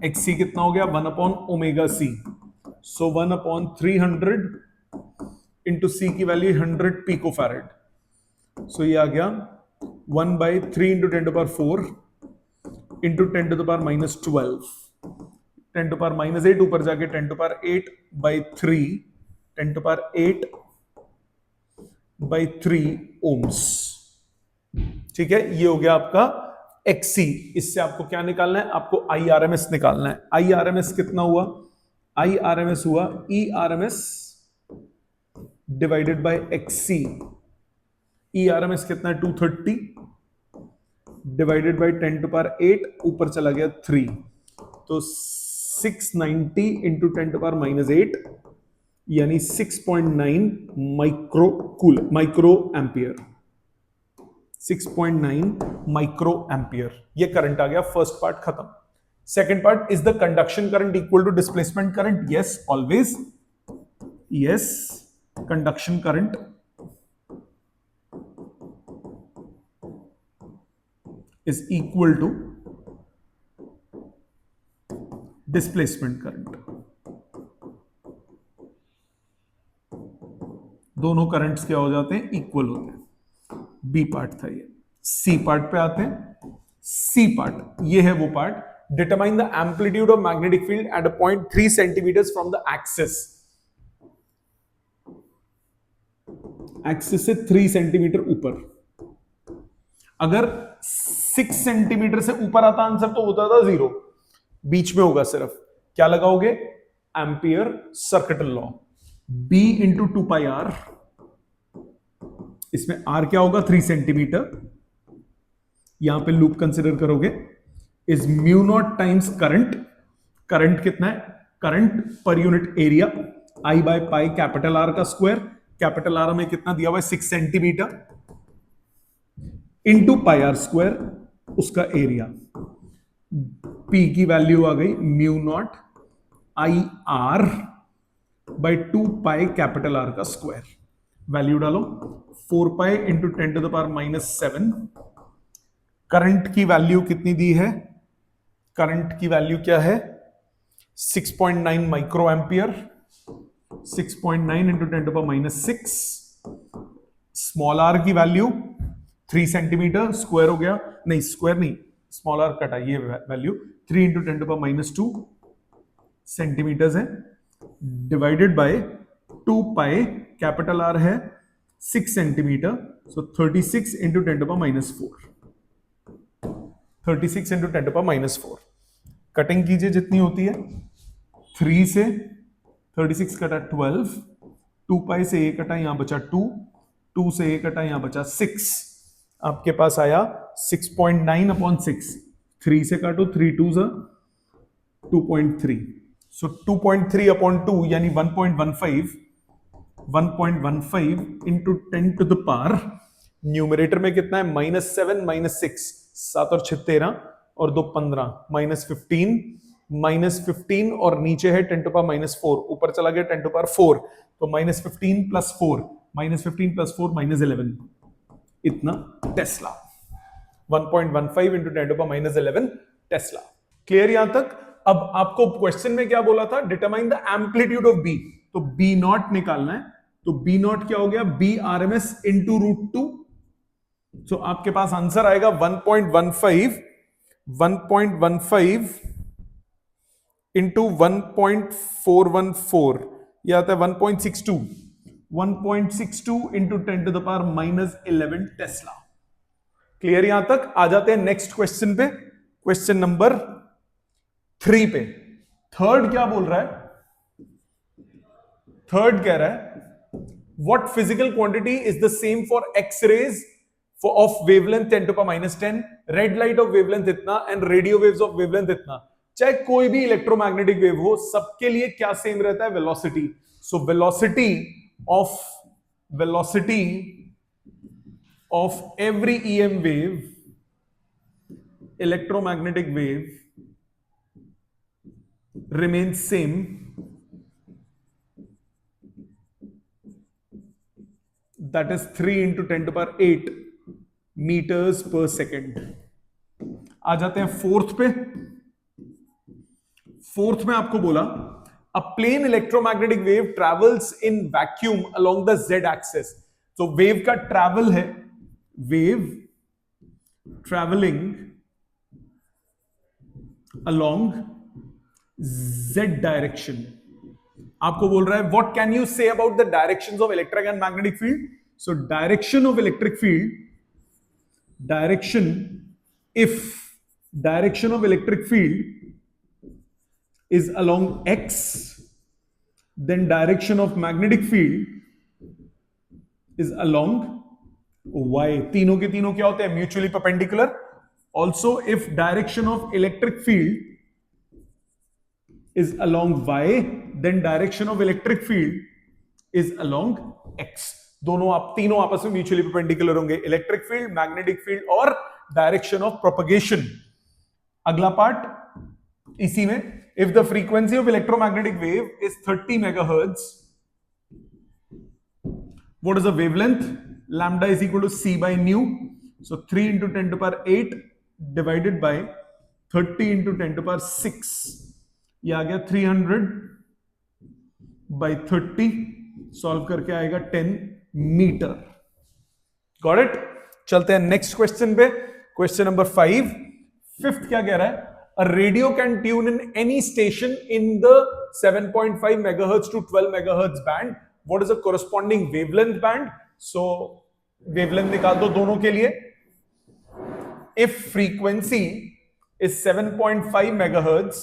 [SPEAKER 1] XC कितना हो गया 1/ω/c, सो 1/300 इंटू C की वैल्यू 100 पिकोफैरेड, सो ये आ गया 1/3 इंटू 10⁻4 इंटू 10⁻−12, 10⁻8 ऊपर जाके 10⁻8/3, 10⁻8/3 ओम्स। ठीक है, ये हो गया आपका XC। इससे आपको क्या निकालना है, आपको IRMS निकालना है। IRMS कितना हुआ, IRMS हुआ ERMS divided by XC। ERMS कितना है 230 डिवाइडेड बाय 10⁸, ऊपर चला गया 3, तो 690 इंटू 10⁻−8 यानी 6.9 माइक्रो एम्पियर, 6.9 माइक्रो एम्पियर। ये करंट आ गया, फर्स्ट पार्ट खत्म। Second part, is the conduction current equal to displacement current? Yes, always yes. Conduction current is equal to displacement current। दोनों करंट्स क्या हो जाते हैं, इक्वल होते हैं। बी पार्ट था ये। सी पार्ट पे आते हैं। सी पार्ट, ये है वो part, determine the amplitude of magnetic field at a point 3 centimetres from the axis. Axis से 3 सेंटीमीटर ऊपर, अगर 6 सेंटीमीटर से ऊपर आता आंसर तो होता था 0, बीच में होगा सिर्फ। क्या लगाओगे, ampere circuital law, B into 2πr, इसमें R क्या होगा 3 सेंटीमीटर, यहां पे लूप कंसिडर करोगे, is mu naught times current. Current कितना है, current per unit area, I by pi capital R का स्क्वायर, कैपिटल R में कितना दिया हुआ है 6 centimetre, into pi are square, उसका एरिया। P की वैल्यू आ गई mu naught IR by 2π capital R का स्क्वायर। वैल्यू डालो, 4π इंटू 10⁻⁻7। करंट की वैल्यू कितनी दी है, करंट की वैल्यू क्या है 6.9 micro ampere, 6.9 into 10⁻6। Small R की वैल्यू 3 सेंटीमीटर, स्क्वायर हो गया, नहीं स्क्वायर नहीं, स्मॉल आर कटा, ये वैल्यू 3 इंटू 10⁻2 सेंटीमीटर है, डिवाइडेड बाय 2π कैपिटल आर है 6 centimetre, so 36 into 10⁻4, 36 into 10⁻4। Cutting कीजिए जितनी होती है, 3 से 36 कटा 12, 2π से ये कटा, यहां बचा 2, 2 से ये कटा, यहां बचा 6, आपके पास आया 6.9/6। 3 से काटो, 3 2 2.3, सो 2.3/2 यानी 1.15, 1.15 into 10 to the power, numerator में कितना है -7 -6, 7 और 6 13 और 2 15, -15 और नीचे है 10⁻4, ऊपर चला गया 10⁻4, तो -15 + 4, -15 + 4 -11, इतना टेस्ला। 1.15 into 10⁻11 Tesla. क्लियर यहां तक? अब आपको क्वेश्चन में क्या बोला था, determine the amplitude of B, तो बी नॉट निकालना है, तो बी नॉट क्या हो गया, बी आरएमएस इंटू √2, तो आपके पास आंसर आएगा 1.15 इंटू 1.414, यह आता है 1.62 इंटू 10⁻11 टेस्ला। क्लियर यहां तक? आ जाते हैं नेक्स्ट क्वेश्चन पे, क्वेश्चन नंबर 3 पे। थर्ड क्या बोल रहा है, थर्ड कह रहा है what physical quantity is the same for x rays of wavelength 10⁻10, red light of wavelength इतना and radio waves of wavelength इतना। चाहे कोई भी इलेक्ट्रोमैग्नेटिक वेव हो, सबके लिए क्या सेम रहता है, velocity. So velocity of every EM wave, electromagnetic wave, remains same that is 3 into 10⁸ meters per second। आ जाते हैं फोर्थ पे। फोर्थ में आपको बोला a plane electromagnetic wave travels in vacuum along the z axis. तो वेव का travel है, wave travelling along z direction. आपको बोल रहा है what can you say about the directions of electric and magnetic field. So direction of electric field, direction, if direction of electric field is along x, then direction of magnetic field is along y। तीनों के तीनों क्या होते हैं, mutually perpendicular. Also if direction of electric field is along y, then direction of electric field is along x। दोनों आप तीनों आपस में म्यूचुअली परपेंडिकुलर होंगे, इलेक्ट्रिक फील्ड, मैग्नेटिक फील्ड और डायरेक्शन ऑफ प्रोपगेशन। अगला पार्ट इसी में, if the frequency of electromagnetic wave is 30 megahertz, what is the wavelength, lambda is equal to c by nu। So 3 into 10 to the power 8 divided by 30 into 10 to the power 6, ये आ गया 300 by 30, solve करके आएगा 10 metre. Got it. चलते हैं next question पे, question number 5। Fifth क्या कह रहा है, a radio can tune in any station in the 7.5 megahertz to 12 megahertz band, what is the corresponding wavelength band. So wavelength निकाल दो दोनों के लिए। If frequency is 7.5 megahertz,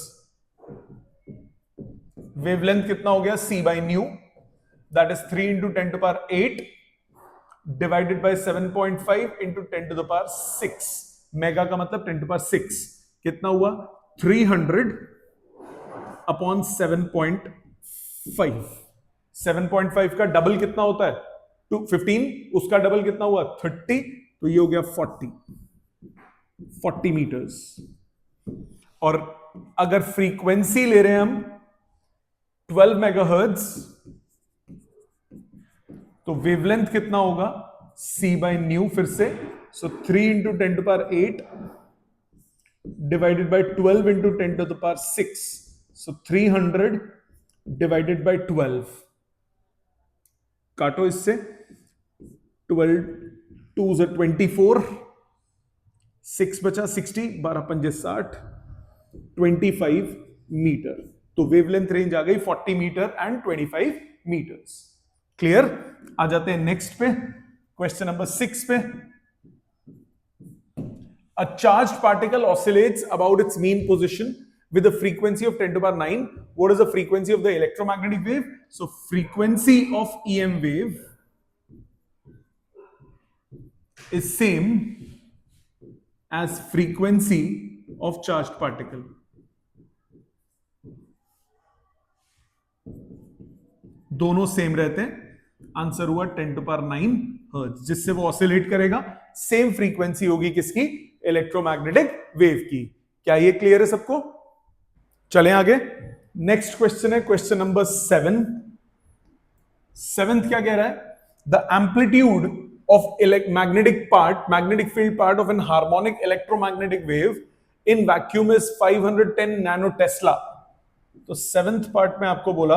[SPEAKER 1] wavelength कितना हो गया, c by nu, that is 3 into 10 to the power 8 divided by 7.5 into 10 to the power 6। Mega का मतलब 10 to the power 6, कितना हुआ 300 अपॉन 7.5। 7.5 का डबल कितना होता है 15, उसका डबल कितना हुआ 30, तो ये हो गया 40 मीटर्स। और अगर फ्रीक्वेंसी ले रहे हैं हम 12 मेगाहर्ट्ज, तो वेवलेंथ कितना होगा c by nu फिर से। सो 3 into 10 to the power 8 divided bye 12 into 10 to the power 6, so 300 divided by 12, काटो इससे, 12 2 is 24, 6 बचा 60, 12 पंजे 60, 25 मीटर। तो वेवलेंथ रेंज आ गई 40 मीटर एंड 25 मीटर्स। क्लियर। आ जाते हैं नेक्स्ट पे, क्वेश्चन नंबर 6 पे। A charged particle oscillates about its mean position with a frequency of 10 to the power 9. What is the frequency of the electromagnetic wave? So frequency of EM wave is same as frequency of charged particle. दोनों same रहते हैं। Answer हुआ 10 to the power 9 hertz, जिससे वो oscillate करेगा। Same frequency होगी किसकी, electromagnetic wave की। क्या ये क्लियर है सबको। चलें आगे। नेक्स्ट क्वेश्चन है क्वेश्चन नंबर 7। सेवेंथ क्या कह रहा है, the amplitude of magnetic part, magnetic field part of an harmonic electromagnetic wave in vacuum is 510 nano tesla. तो सेवेंथ पार्ट में आपको बोला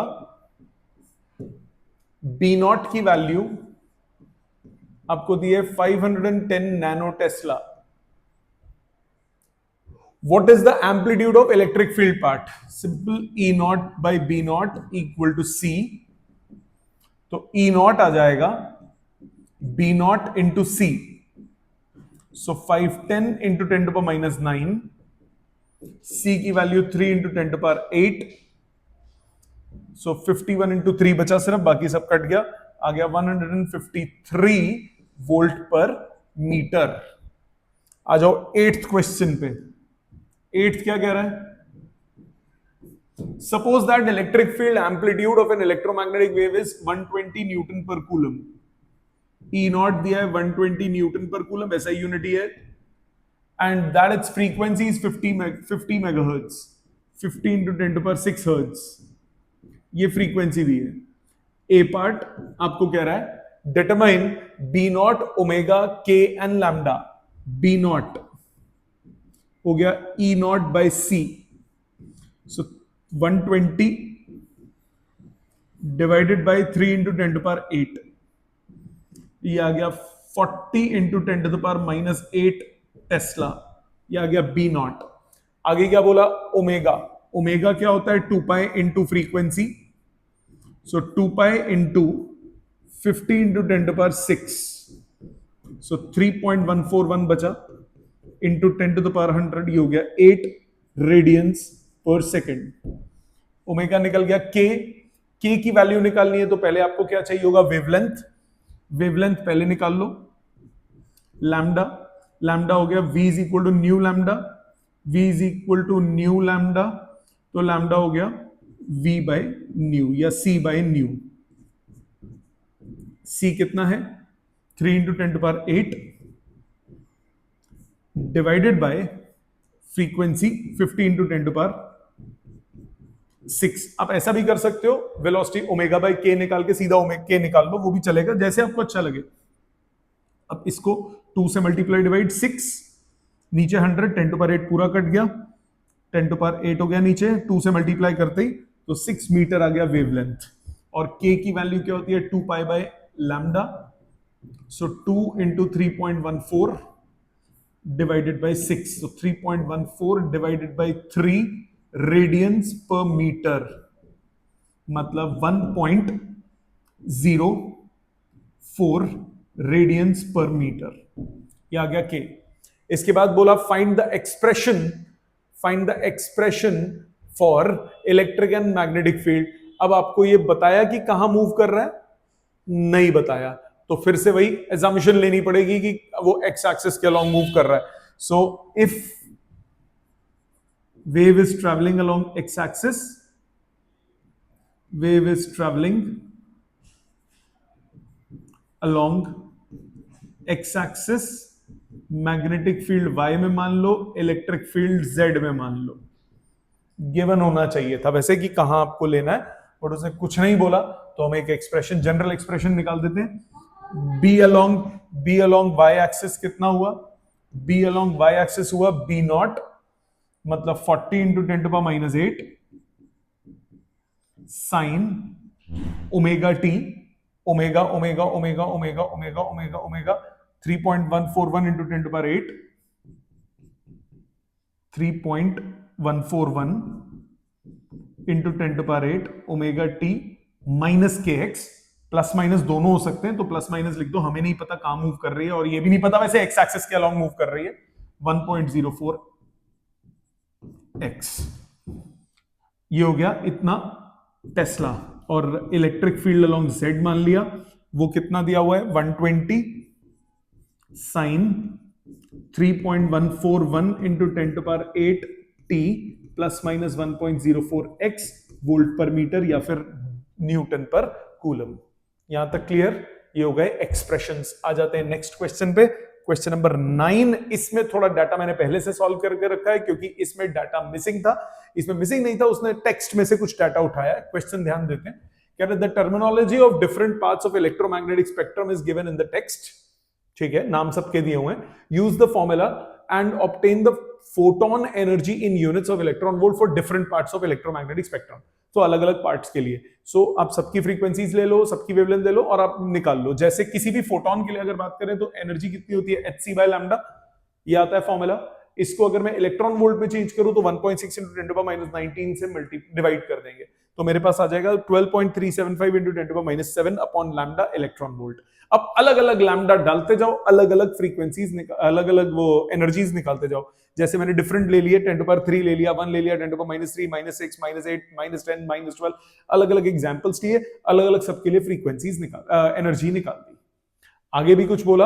[SPEAKER 1] बी नॉट की वैल्यू आपको दी है 510 nano tesla. What is the amplitude of electric field part, simple E not by B not equal to सी। तो E not आ जाएगा B not into C, so 510 into 10 to power -9, C की value 3 into 10 to power 8, so 51 into 3 बचा सिर्फ, बाकी सब cut गया, आ गया 153 वोल्ट पर मीटर। आ जाओ 8th क्वेश्चन पे। 8th क्या कह रहा है, suppose that electric field amplitude of an electromagnetic wave is 120 newton per coulomb. E naught दिया है 120 न्यूटन पर कूलम, ऐसा यूनिटी है, and that its frequency is 50 megahertz, 50 into 10 to power 6 hertz, ये फ्रीक्वेंसी भी है। ए पार्ट आपको कह रहा है determine B naught omega k and lambda. B not हो गया E naught by C, so 120 divided by 3 into 10 to power 8, ये आ गया 40 into 10 to the power -8 tesla, ये आ गया बी नॉट। आगे क्या बोला, ओमेगा, ओमेगा क्या होता है 2 pi into frequency, so 2 pi into 50 into 10 to power 6, so 3.141 बचा इंटू 10 टू द पावर 100, ये हो गया 8 रेडियंस पर सेकेंड। ओमेगा निकल गया। के की वैल्यू निकालनी है तो पहले आपको क्या चाहिए होगा, वेवलेंथ, वेवलेंथ पहले निकाल लो, लैम्डा, लैम्डा हो गया v is equal to nu lambda, v is equal to nu lambda, तो लैम्डा हो गया v बाय न्यू या c बाय न्यू। c कितना है 3 into 10 to power 8 divided by frequency 50 into 10 to power 6। आप ऐसा भी कर सकते हो, वेलोसिटी ओमेगा बाय के निकाल के सीधा ओमेगा के निकाल लो, वो भी चलेगा, जैसे आपको अच्छा लगे। अब इसको 2 से मल्टीप्लाई डिवाइड 6, नीचे 100, 10 टू पावर 8 पूरा कट गया, 10 टू पावर 8 हो गया नीचे, 2 से मल्टीप्लाई करते ही तो 6 मीटर आ गया वेवलेंथ। और के की वैल्यू क्या होती है 2 pi by lambda, so 2 into 3.14 divided by 6, so 3.14 divided by 3 radians per metre, मतलब 1.04 रेडियंस पर मीटर, ये आ गया के। इसके बाद बोला find the expression for electric and magnetic field. अब आपको ये बताया कि कहां मूव कर रहा है, नहीं बताया, तो फिर से वही एजम्पशन लेनी पड़ेगी कि वो एक्स एक्सिस के अलोंग मूव कर रहा है। So if wave is traveling along x-axis, wave is traveling along x-axis, magnetic field y में मान लो, इलेक्ट्रिक फील्ड z में मान लो। गिवन होना चाहिए था वैसे कि कहां आपको लेना है, बट उसने कुछ नहीं बोला, तो हम एक एक्सप्रेशन, जनरल एक्सप्रेशन निकाल देते हैं। b along y एक्सिस कितना हुआ, b along y एक्सिस हुआ b नॉट, मतलब 40 into 10 to power -8 sine omega t, omega omega omega omega omega omega omega 3.141 into 10 to power 8, 3.141 into 10 to power 8 omega t minus के x, plus minus दोनों हो सकते हैं, तो plus minus लिख दो, हमें नहीं पता कहां मूव कर रही है, और ये भी नहीं पता वैसे एक्स एक्सिस के अलॉन्ग मूव कर रही है, 1.04 एक्स, ये हो गया इतना टेस्ला। और इलेक्ट्रिक फील्ड अलोंग जेड मान लिया, वो कितना दिया हुआ है 120 sine 3.141 into 10 to power 8 t plus minus 1.04 x volt per metre या फिर न्यूटन पर कूलम। यहां तक क्लियर? ये हो गए एक्सप्रेशंस। आ जाते हैं नेक्स्ट क्वेश्चन पे, क्वेश्चन नंबर 9। इसमें थोड़ा डाटा मैंने पहले से सॉल्व करके रखा है क्योंकि इसमें डाटा मिसिंग था, इसमें मिसिंग नहीं था, उसने टेक्स्ट में से कुछ डाटा उठाया है। क्वेश्चन ध्यान देते हैं, कह रहे the terminology of different parts of electromagnetic spectrum is given in the text. ठीक है, नाम सबके दिए हुए हैं। Use the formula and obtain the photon energy in units of electron volt for different parts of electromagnetic spectrum. तो अलग अलग पार्ट्स के लिए आप सबकी फ्रीक्वेंसीज ले लो, सबकी वेवलेंथ ले लो और आप निकाल लो। जैसे किसी भी फोटोन के लिए अगर बात करें तो एनर्जी कितनी होती है hc बाय लैम्डा, ये आता है फॉर्मूला। इसको अगर मैं इलेक्ट्रॉन वोल्ट में चेंज करूं तो 1.6 इंटू 10 टू पावर -19 से डिवाइड कर देंगे तो मेरे पास आ जाएगा 12.375 into 10 to power -7 upon lambda electron volt. अब अलग अलग लैम्डा डालते जाओ, अलग अलग फ्रीक्वेंसीज, अलग अलग वो एनर्जीज निकालते जाओ। जैसे मैंने डिफरेंट ले लिए, 10 टू पावर 3 ले लिया, 1 ले लिया, 10 टू पावर -3, -6, -8, -10, -12, अलग अलग एग्जांपल्स लिए, अलग अलग सबके लिए फ्रीक्वेंसीज एनर्जी निकाल दी। आगे भी कुछ बोला,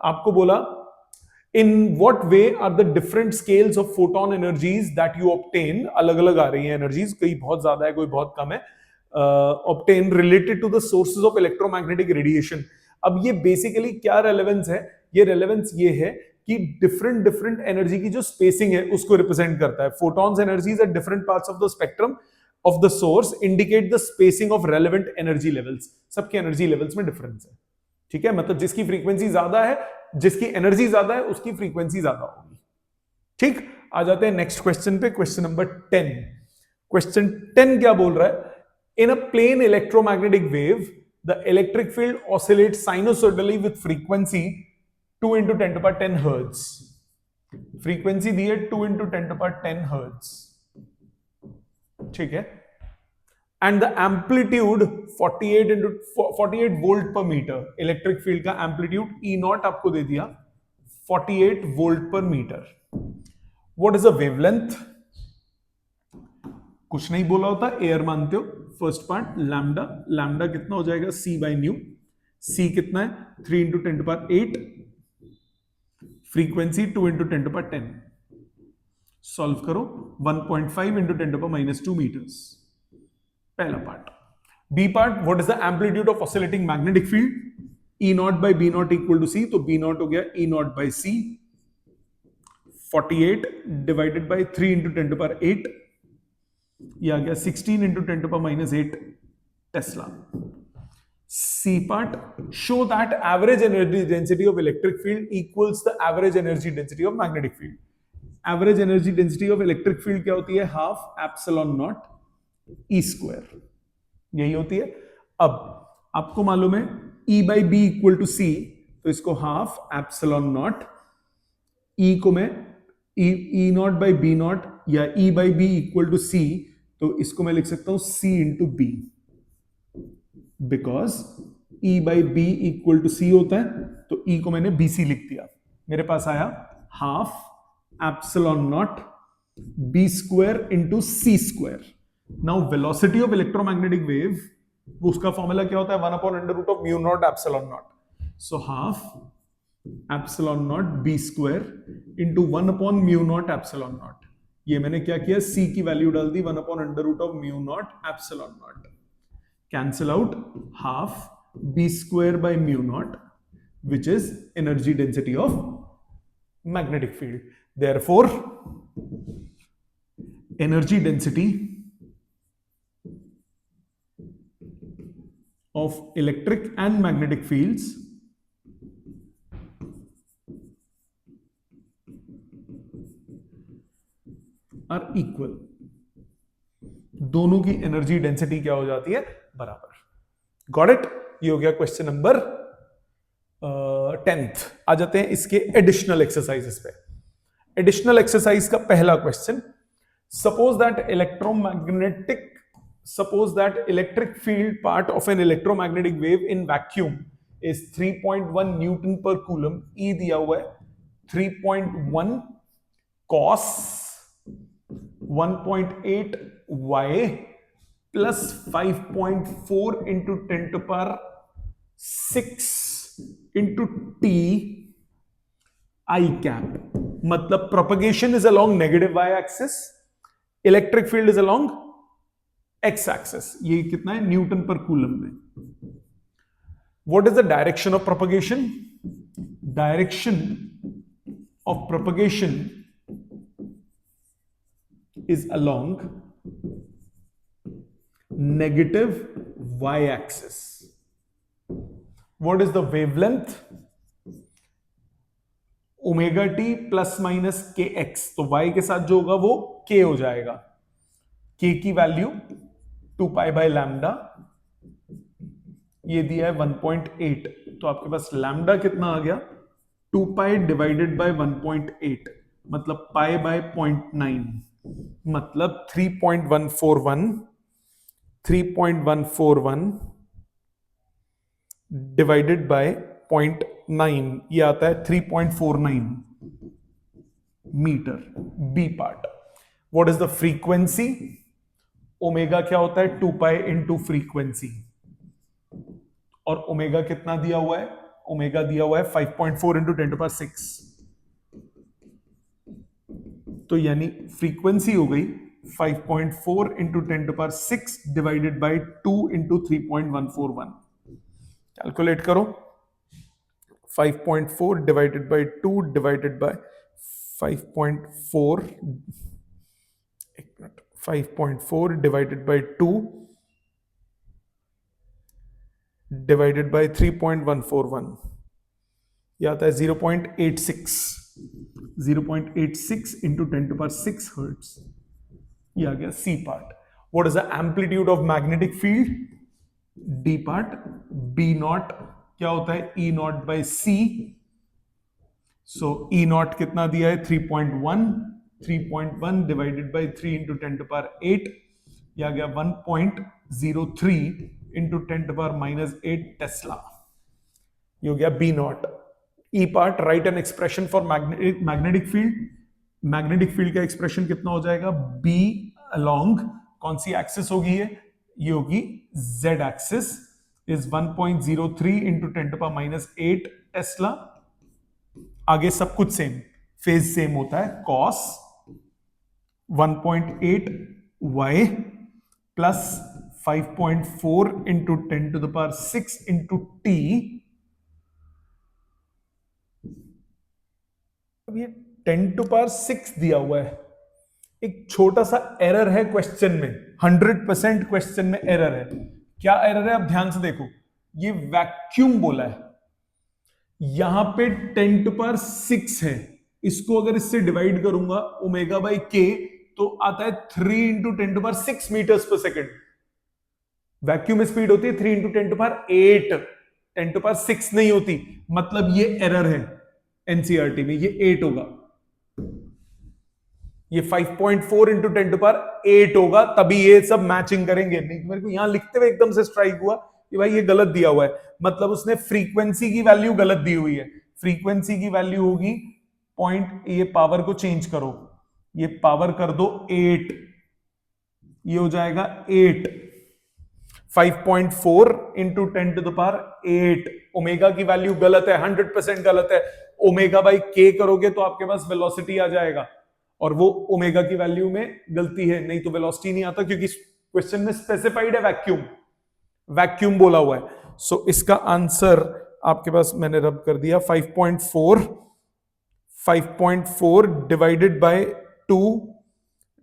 [SPEAKER 1] आपको बोला in what way are the different scales of photon energies that you obtain, अलग अलग आ रही है एनर्जीज, कोई बहुत ज्यादा है कोई बहुत कम है, obtain related to the sources of electromagnetic radiation. अब ये बेसिकली क्या रेलेवेंस है, ये रेलेवेंस ये है कि डिफरेंट एनर्जी की जो स्पेसिंग है उसको रिप्रेजेंट करता है। Photons energies at different parts of the spectrum of the source indicate the spacing of relevant energy levels. सबके एनर्जी लेवल्स में डिफरेंस है, ठीक है, मतलब जिसकी फ्रीक्वेंसी ज्यादा है, जिसकी एनर्जी ज्यादा है उसकी फ्रीक्वेंसी ज्यादा होगी। ठीक, आ जाते हैं नेक्स्ट क्वेश्चन पे, क्वेश्चन नंबर 10। क्वेश्चन 10 क्या बोल रहा है? In a plane electromagnetic wave the electric field oscillates sinusoidally with frequency 2 into 10 to power 10 hertz. Frequency दी है 2 into 10 to power 10 हर्ट्ज, ठीक है। And the amplitude 48 volt per metre. Electric field का amplitude E naught आपको दे दिया 48 volt per metre. What is the wavelength? कुछ नहीं बोला होता, एयर मानते हो। फर्स्ट पार्ट लैम्डा, लैम्डा कितना हो जाएगा? सी बाय न्यू। सी कितना है? 3 into 10 to power 8। Frequency 2 into 10 to power 10। Solve करो, 1.5 into 10 to power -2 मीटर्स। पहला part. B part, what is the amplitude of oscillating magnetic field? E not by B not equal to सी, तो B not हो गया E not by C. 48 divided by 3 into 10 to power 8, ये आ गया 16 into 10 to power -8 tesla. C part, show that average energy density of electric field equals the average energy density of magnetic field. Average energy density of electric field क्या होती है? Half epsilon not E square, यही होती है। अब आपको मालूम है E by B equal to सी, तो इसको हाफ एप्सिलॉन नॉट, ई को मैं E not by B not या E by B equal to सी, तो इसको मैं लिख सकता हूं C into B, because E by B equal to C होता है, तो E को मैंने BC लिख दिया। मेरे पास आया half epsilon not B square into C square. Now velocity of electromagnetic wave, उसका फॉर्मूला क्या होता है? 1/√of mu not epsilon not. So half epsilon not B square into mu not epsilon not. ये मैंने क्या किया? सी की value डाल दी 1/√of mu not epsilon not. Cancel out half B square by mu not, which is energy density of magnetic field. Therefore energy density of electric and magnetic fields are equal। दोनों की energy density क्या हो जाती है? बराबर। Got it? ये हो गया क्वेश्चन नंबर 10th। आ जाते हैं इसके एडिशनल एक्सरसाइजेस पे। एडिशनल एक्सरसाइज का पहला question, suppose that electric field part of an electromagnetic wave in vacuum is 3.1 Newton per coulomb। E दिया हुआ है 3.1 cos 1.8 y plus 5.4 into 10 to power 6 into t I cap। मतलब propagation is along negative y axis, electric field is along x axis. ये कितना है? Newton per coulomb में। What is the direction of propagation? Direction of propagation is along negative y axis. What is the wavelength? Omega T plus minus के x, तो y के साथ जो होगा वो के हो जाएगा। के की वैल्यू 2 पाई बाय लैम्डा, ये दिया है 1.8, तो आपके पास लैम्डा कितना आ गया? 2 पाई डिवाइडेड बाय 1.8, मतलब पाई बाय 0.9, मतलब 3.141 डिवाइडेड बाय 0.9, ये आता है 3.49 metre. B part, what is the frequency? Omega क्या होता है? 2 पाई इंटू फ्रीक्वेंसी, और ओमेगा कितना दिया हुआ है? ओमेगा दिया हुआ है 5.4 इंटू 10 to power 6, तो यानी फ्रीक्वेंसी हो गई 5.4 into 10 to power 6 divided by 2 into 3.141। Calculate करो, 5.4 divided by 2 divided by 5.4, 5.4 divided by 2 divided by 3.141, ये आता है 0.86। 0.86 into 10 to power 6 hertz. ये आ गया C part. What is the amplitude of magnetic field? D part. B naught क्या होता है? E naught by C. So E naught कितना दिया है? 3.1. 3.1 divided by 3 into 10 to power 8. ये आ गया 1.03 into 10 to power minus 8 Tesla. ये हो गया B naught. E part, write an expression for magnetic field. Magnetic field का एक्सप्रेशन कितना हो जाएगा? B along कौन सी एक्सिस होगी ये होगी Z axis is 1.03 into 10 to power minus 8 Tesla. आगे सब कुछ सेम, फेज सेम होता है. cos 1.8 y plus 5.4 into 10 to the power 6 into t. अब ये 10 to power 6 दिया हुआ है. एक छोटा सा एरर है क्वेश्चन में. 100% क्वेश्चन में एरर है. क्या एरर है? आप ध्यान से देखो. ये वैक्यूम बोला है. यहां पे 10 to power 6 है. इसको अगर इससे डिवाइड करूंगा ओमेगा बाई के तो आता है 3 into 10 to power 6 मीटर्स पर सेकेंड. वैक्यूम में स्पीड होती है 3 into 10 to power 8. 10 to power 6 नहीं होती. मतलब ये एरर है. एनसीईआरटी में ये 8 होगा. ये 5.4 into 10 to power 8 होगा. तभी ये सब मैचिंग करेंगे. नहीं मेरे को यहां लिखते हुए एकदम से स्ट्राइक हुआ कि भाई ये गलत दिया हुआ है. मतलब उसने फ्रीक्वेंसी की वैल्यू गलत दी हुई है. फ्रीक्वेंसी की वैल्यू होगी पॉइंट. ये पावर को चेंज करो. ये पावर कर दो 8. ये हो जाएगा 8. 5.4 into 10 to the power 8. Omega की वैल्यू गलत है. 100% गलत है. ओमेगा बाई के करोगे तो आपके पास वेलोसिटी आ जाएगा और वो ओमेगा की वैल्यू में गलती है. नहीं तो वेलोसिटी नहीं आता क्योंकि क्वेश्चन में स्पेसिफाइड है वैक्यूम. वैक्यूम बोला हुआ है. सो इसका आंसर आपके पास मैंने रब कर दिया. 5.4 डिवाइडेड बाय 2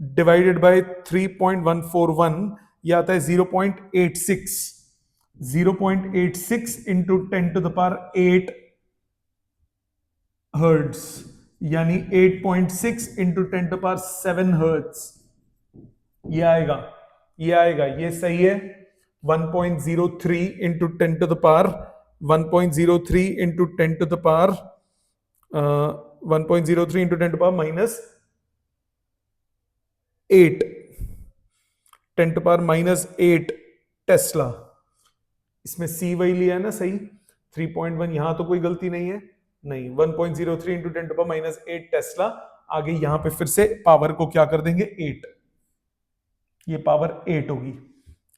[SPEAKER 1] डिवाइडेड बाय 3.141 ये आता है 0.86. 0.86 into 10 to the power 8 hertz यानी 8.6 into 10 to power 7 हर्ट्ज. ये आएगा. ये सही है. 1.03 into 10 to the power 1.03 into 10 to the power 1.03 into 10 to the power minus 8. 10 to power minus 8 Tesla. इसमें C वही लिया है ना सही. 3.1 यहां तो कोई गलती नहीं है. नहीं 1.03 into 10 to power minus 8 Tesla. आगे यहां पे फिर से पावर को क्या कर देंगे 8. ये पावर 8 होगी.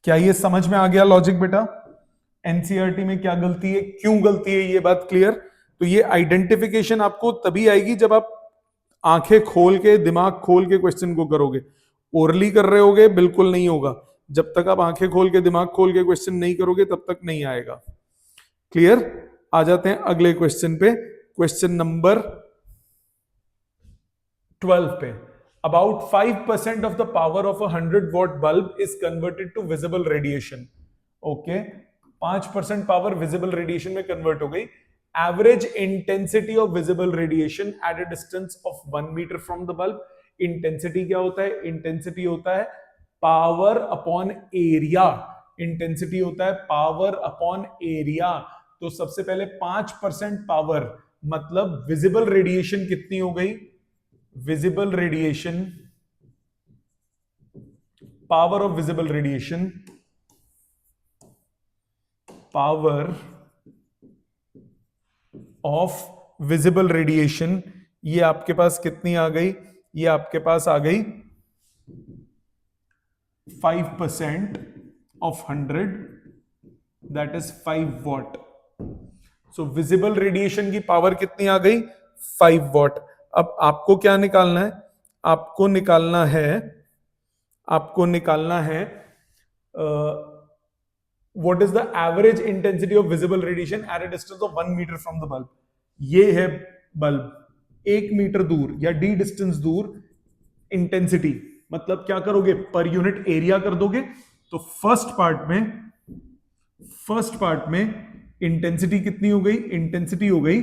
[SPEAKER 1] क्या ये समझ में आ गया लॉजिक बेटा? एनसीईआरटी में क्या गलती है, क्यों गलती है, ये बात क्लियर. तो ये आइडेंटिफिकेशन आपको तभी आएगी जब आप आंखें खोल के दिमाग खोल के क्वेश्चन को करोगे. ओरली कर रहे होगे बिल्कुल नहीं होगा. जब तक आप आंखें खोल के दिमाग खोल के क्वेश्चन नहीं करोगे तब तक नहीं आएगा. क्लियर. आ जाते हैं अगले क्वेश्चन पे. क्वेश्चन नंबर 12 पे. About 5% of the power of a 100-watt bulb is converted to visible radiation. Okay, 5% power visible radiation में कन्वर्ट हो गई. Average intensity of visible radiation at a distance of 1 metre from the bulb. Intensity क्या होता है? Intensity होता है power upon area. Intensity होता है पावर अपॉन एरिया. तो सबसे पहले 5% पावर मतलब विजिबल रेडिएशन कितनी हो गई? Visible radiation, power of visible radiation, power of visible radiation ये आपके पास कितनी आ गई? ये आपके पास आ गई 5% of 100, that is 5 what. So visible radiation की पावर कितनी आ गई? 5 वॉट. अब आपको क्या निकालना है? आपको निकालना है what is the average intensity of visible radiation at a distance of 1 meter from the bulb. ये है बल्ब 1 मीटर दूर या d डिस्टेंस दूर. इंटेंसिटी मतलब क्या करोगे? पर यूनिट एरिया कर दोगे. तो फर्स्ट पार्ट में इंटेंसिटी कितनी हो गई? इंटेंसिटी हो गई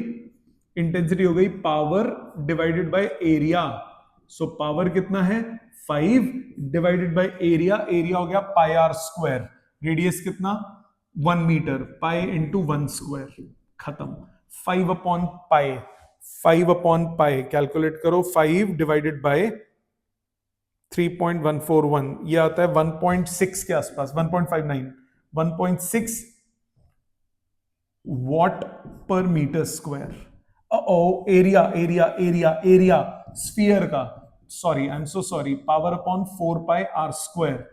[SPEAKER 1] इंटेंसिटी हो गई power divided by area. So power कितना है 5 डिवाइडेड बाय एरिया, एरिया हो गया पाई आर स्क्वायर, रेडियस कितना 1 मीटर, पाई इंटू 1 स्क्वायर, खत्म। 5 upon pi, 5 upon pi calculate करो, 5 डिवाइडेड बाय 3.141 ये आता है 1.6 के आसपास, 1.59, 1.6 watt per metre square. Area area area area sphere का, sorry I am so sorry, power upon 4 pi are square.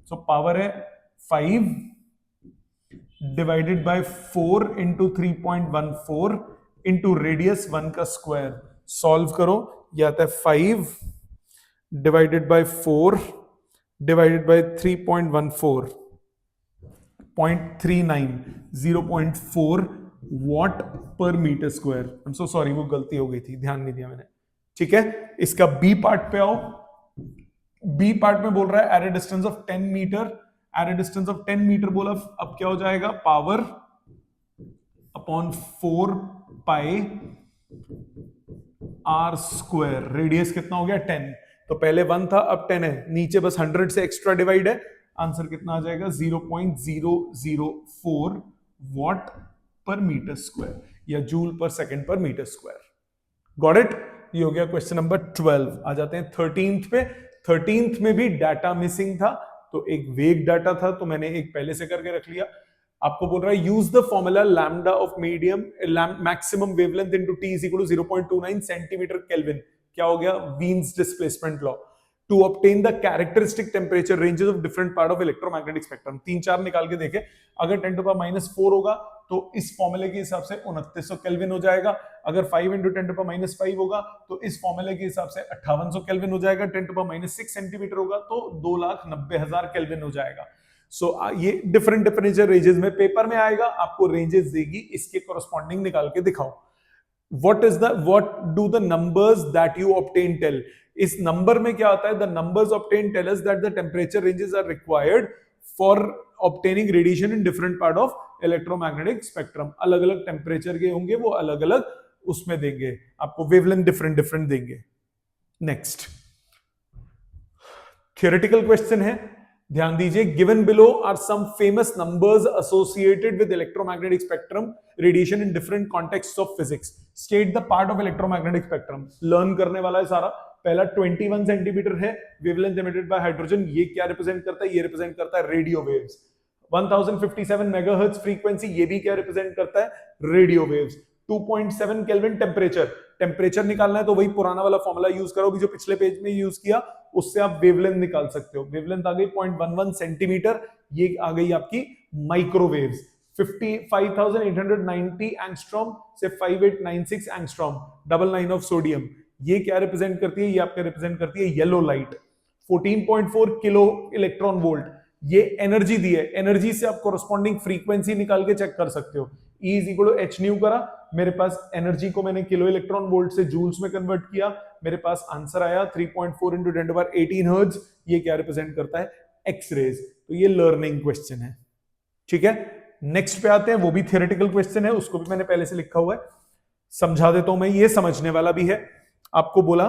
[SPEAKER 1] So power है 5 divided by 4 into 3.14 into radius 1 का square. Solve करो, यह आता है 5 divided by 4 divided by 3.14, 0.39, 0.4 watt per metre square. I am so sorry, वो गलती हो गई थी, ध्यान नहीं दिया मैंने। ठीक है, इसका बी पार्ट पे आओ। बी पार्ट में बोल रहा है at a distance of 10 metre, at a distance of 10 metre बोला, अब क्या हो जाएगा power upon 4 pi are square, radius कितना हो गया 10, तो पहले 1 था अब 10 है, नीचे बस 100 से एक्स्ट्रा डिवाइड है, आंसर कितना आ जाएगा 0.004 वॉट पर मीटर स्क्वायर या जूल पर सेकंड पर मीटर स्क्वायर। Got it? ये हो गया क्वेश्चन नंबर 12। आ जाते हैं 13th पे। 13th में भी डाटा मिसिंग था, तो एक वेग डाटा था, तो मैंने एक पहले से करके रख लिया। आपको बोल रहा है use the formula lambda of medium maximum wavelength into T is equal to 0.29 centimetre kelvin. क्या हो गया Wien's displacement law to obtain the characteristic temperature ranges of different part of electromagnetic spectrum. 3-4 निकाल के देखे, अगर 10⁻⁻⁴ होगा तो इस फॉर्मूले के हिसाब से 2900 केल्विन हो जाएगा, अगर 5 × 10⁻⁵ होगा तो इस फॉर्मूले के हिसाब से 5800 केल्विन हो जाएगा, 10⁻⁶ सेंटीमीटर होगा तो 2,90,000 केल्विन हो जाएगा। सो ये डिफरेंट टेम्परेचर रेंजेस में पेपर में आएगा, आपको रेंजेस देगी, इसके कॉरस्पॉन्डिंग निकाल के दिखाओ। what do the numbers that you obtain tell? इस नंबर में क्या आता है? The numbers obtained tell us that the temperature ranges are required for obtaining radiation in different part of electromagnetic spectrum. अलग अलग टेम्परेचर के होंगे, वो अलग अलग उसमें देंगे आपको, वेवलेंथ डिफरेंट डिफरेंट देंगे। नेक्स्ट थियोरेटिकल क्वेश्चन है, ध्यान दीजिए। Given below are some famous numbers associated with electromagnetic spectrum radiation in different context of physics. State the part of electromagnetic spectrum. Learn करने वाला है सारा। पहला 21 सेंटीमीटर है वेवलेंथ एमिटेड बाय हाइड्रोजन, ये क्या रिप्रेजेंट करता है? ये रिप्रेजेंट करता है रेडियो वेव्स। 1057 मेगाहर्ट्ज फ्रीक्वेंसी, ये भी क्या रिप्रेजेंट करता है? Radio waves. 2.7 kelvin temperature, temperature निकालना है तो वही पुराना वाला फॉर्मूला यूज करो, भी जो पिछले पेज में यूज किया, उससे आप वेवलेंथ निकाल सकते हो। वेवलेंथ आ गई 0.11 सेंटीमीटर, ये आ गई आपकी माइक्रोवेव्स। 55,890 एंगस्ट्रॉम से 5896 एंगस्ट्रॉम, 99 ऑफ सोडियम, ये क्या रिप्रेजेंट करती है? ये आपका रिप्रेजेंट करती है yellow light. 14.4 kilo electron volt, ये एनर्जी दी है। एनर्जी से आप कोरस्पॉन्डिंग फ्रीक्वेंसी निकाल के चेक कर सकते हो। E is equal to h nu करा, मेरे पास एनर्जी को मैंने किलो इलेक्ट्रॉन वोल्ट से जूल्स में कन्वर्ट किया, मेरे पास आंसर आया 3.4 इंटू 10⁻18 हर्ट्ज। ये क्या रिप्रेजेंट करता है? X rays. तो ये लर्निंग क्वेश्चन है, ठीक है। नेक्स्ट पे आते हैं, वो भी थियोरेटिकल क्वेश्चन है, उसको भी मैंने पहले से लिखा हुआ है, समझा देता हूं मैं, ये समझने वाला भी है। आपको बोला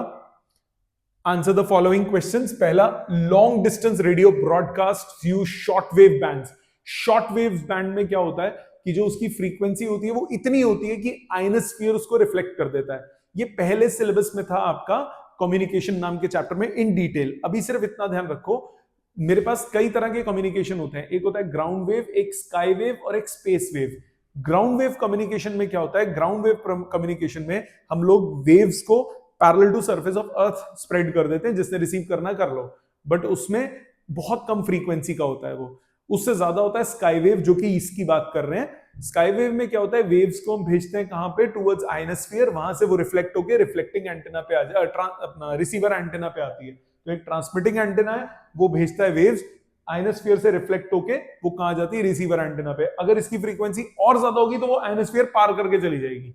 [SPEAKER 1] आंसर द फॉलोइंग क्वेश्चंस। पहला, long distance radio broadcast use short wave bands. Short wave band में क्या होता है कि जो उसकी फ्रीक्वेंसी होती है वो इतनी होती है कि आयनोस्फीयर उसको रिफ्लेक्ट कर देता है। ये पहले सिलेबस में था आपका कम्युनिकेशन नाम के चैप्टर में इन डिटेल। अभी सिर्फ इतना ध्यान रखो, मेरे पास कई तरह के कम्युनिकेशन होते हैं, एक होता है ग्राउंड वेव, एक स्काई वेव और एक space wave. Ground wave communication में क्या होता है? ग्राउंड वेव कम्युनिकेशन में हम लोग वेव्स को parallel to surface of earth spread कर देते हैं, जिसने रिसीव करना कर लो, बट उसमें बहुत कम फ्रीक्वेंसी का होता है वो। उससे ज्यादा होता है स्काई वेव, जो कि इसकी बात कर रहे हैं। स्काई वेव में क्या होता है? वेव्स को हम भेजते हैं कहां पे? टुवर्ड्स आयनोस्फीयर, वहां से वो रिफ्लेक्ट होकर रिफ्लेक्टिंग एंटेना पे आ जाए, अपना रिसीवर एंटेना पे आती है। तो एक ट्रांसमिटिंग एंटेना है, वो भेजता है वेव्स, आयनोस्फीयर से रिफ्लेक्ट होके वो कहां जाती है? रिसीवर एंटेना पे। अगर इसकी फ्रीक्वेंसी और ज्यादा होगी तो वो आयनोस्फीयर पार करके चली जाएगी।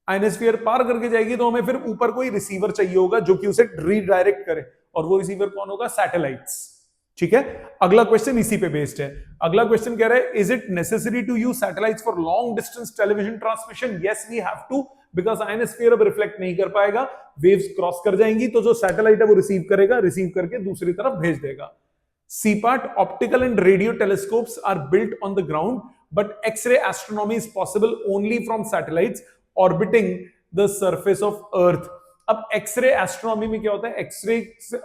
[SPEAKER 1] आयनोस्फीयर पार करके जाएगी तो हमें फिर ऊपर कोई रिसीवर चाहिए होगा जो कि उसे रीडायरेक्ट करे, और वो रिसीवर कौन होगा? सैटेलाइट्स, ठीक है, अगला क्वेश्चन इसी पे बेस्ड है। अगला क्वेश्चन कह रहा है, is it necessary to use satellites for long distance television transmission? Yes we have to, because ionosphere अब रिफ्लेक्ट नहीं कर पाएगा, वेव्स क्रॉस कर जाएंगी, तो जो सैटेलाइट है वो रिसीव करेगा, रिसीव करके दूसरी तरफ भेज देगा। CPAT, optical and radio telescopes are built on the ground, but X-ray astronomy is possible only from satellites orbiting the surface of Earth. अब एक्सरे एस्ट्रोनॉमी में क्या होता है, एक्सरे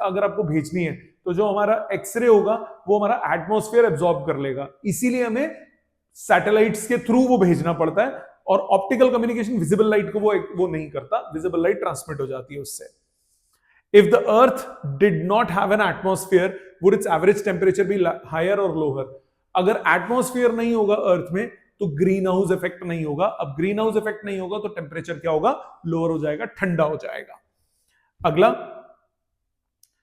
[SPEAKER 1] अगर आपको भेजनी है तो जो हमारा एक्सरे होगा वो हमारा एटमॉस्फेयर एब्जॉर्ब कर लेगा, इसीलिए हमें सैटेलाइट्स के थ्रू वो भेजना पड़ता है। और ऑप्टिकल कम्युनिकेशन विजिबल लाइट को वो नहीं करता, विजिबल लाइट ट्रांसमिट हो जाती है उससे। If the Earth did not have an atmosphere, would its average temperature be higher or lower? अगर एटमॉस्फेयर नहीं होगा अर्थ में तो ग्रीन हाउस इफेक्ट नहीं होगा। अब ग्रीन हाउस इफेक्ट नहीं होगा तो टेम्परेचर क्या होगा, लोअर हो जाएगा, ठंडा हो जाएगा। अगला,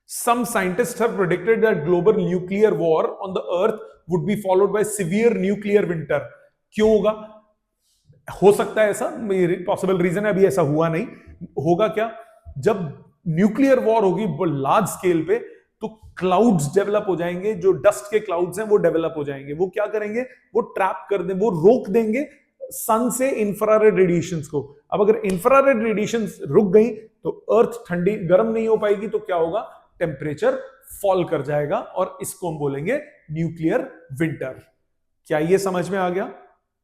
[SPEAKER 1] some scientists have predicted that global nuclear war on the earth would be followed by severe nuclear winter. क्यों होगा? हो सकता है ऐसा, पॉसिबल रीजन है, अभी ऐसा हुआ नहीं। होगा क्या, जब न्यूक्लियर वॉर होगी लार्ज स्केल पे तो क्लाउड्स डेवलप हो जाएंगे, जो डस्ट के क्लाउड्स हैं वो डेवलप हो जाएंगे। वो क्या करेंगे, वो ट्रैप कर दें, वो रोक देंगे सन से इंफ्रारेड रेडिएशंस को। अब अगर इंफ्रारेड रेडिएशंस रुक गई तो अर्थ ठंडी गर्म नहीं हो पाएगी, तो क्या होगा, टेम्परेचर फॉल कर जाएगा, और इसको हम बोलेंगे न्यूक्लियर विंटर। क्या ये समझ में आ गया?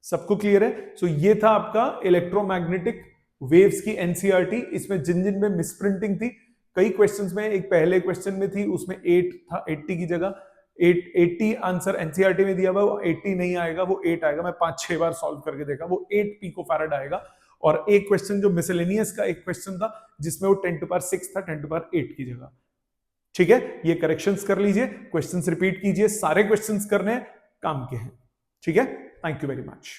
[SPEAKER 1] सबको क्लियर है? सो ये था आपका इलेक्ट्रोमैग्नेटिक वेव्स की एनसीईआरटी। इसमें जिन जिन में मिसप्रिंटिंग थी, कई क्वेश्चंस में, एक पहले क्वेश्चन में थी उसमें 8 था, 80 की जगह 80 आंसर एनसीईआरटी में दिया हुआ, वो 80 नहीं आएगा, वो 8 आएगा। मैं 5-6 बार सॉल्व करके देखा, वो 8 पिकोफैराड आएगा। और एक क्वेश्चन जो मिसलेनियस का एक क्वेश्चन था जिसमें वो 10⁻6 था, 10⁻8 की जगह। ठीक है, ये करेक्शंस कर लीजिए, क्वेश्चंस रिपीट कीजिए, सारे क्वेश्चंस करने काम के हैं। ठीक है, थैंक यू वेरी मच।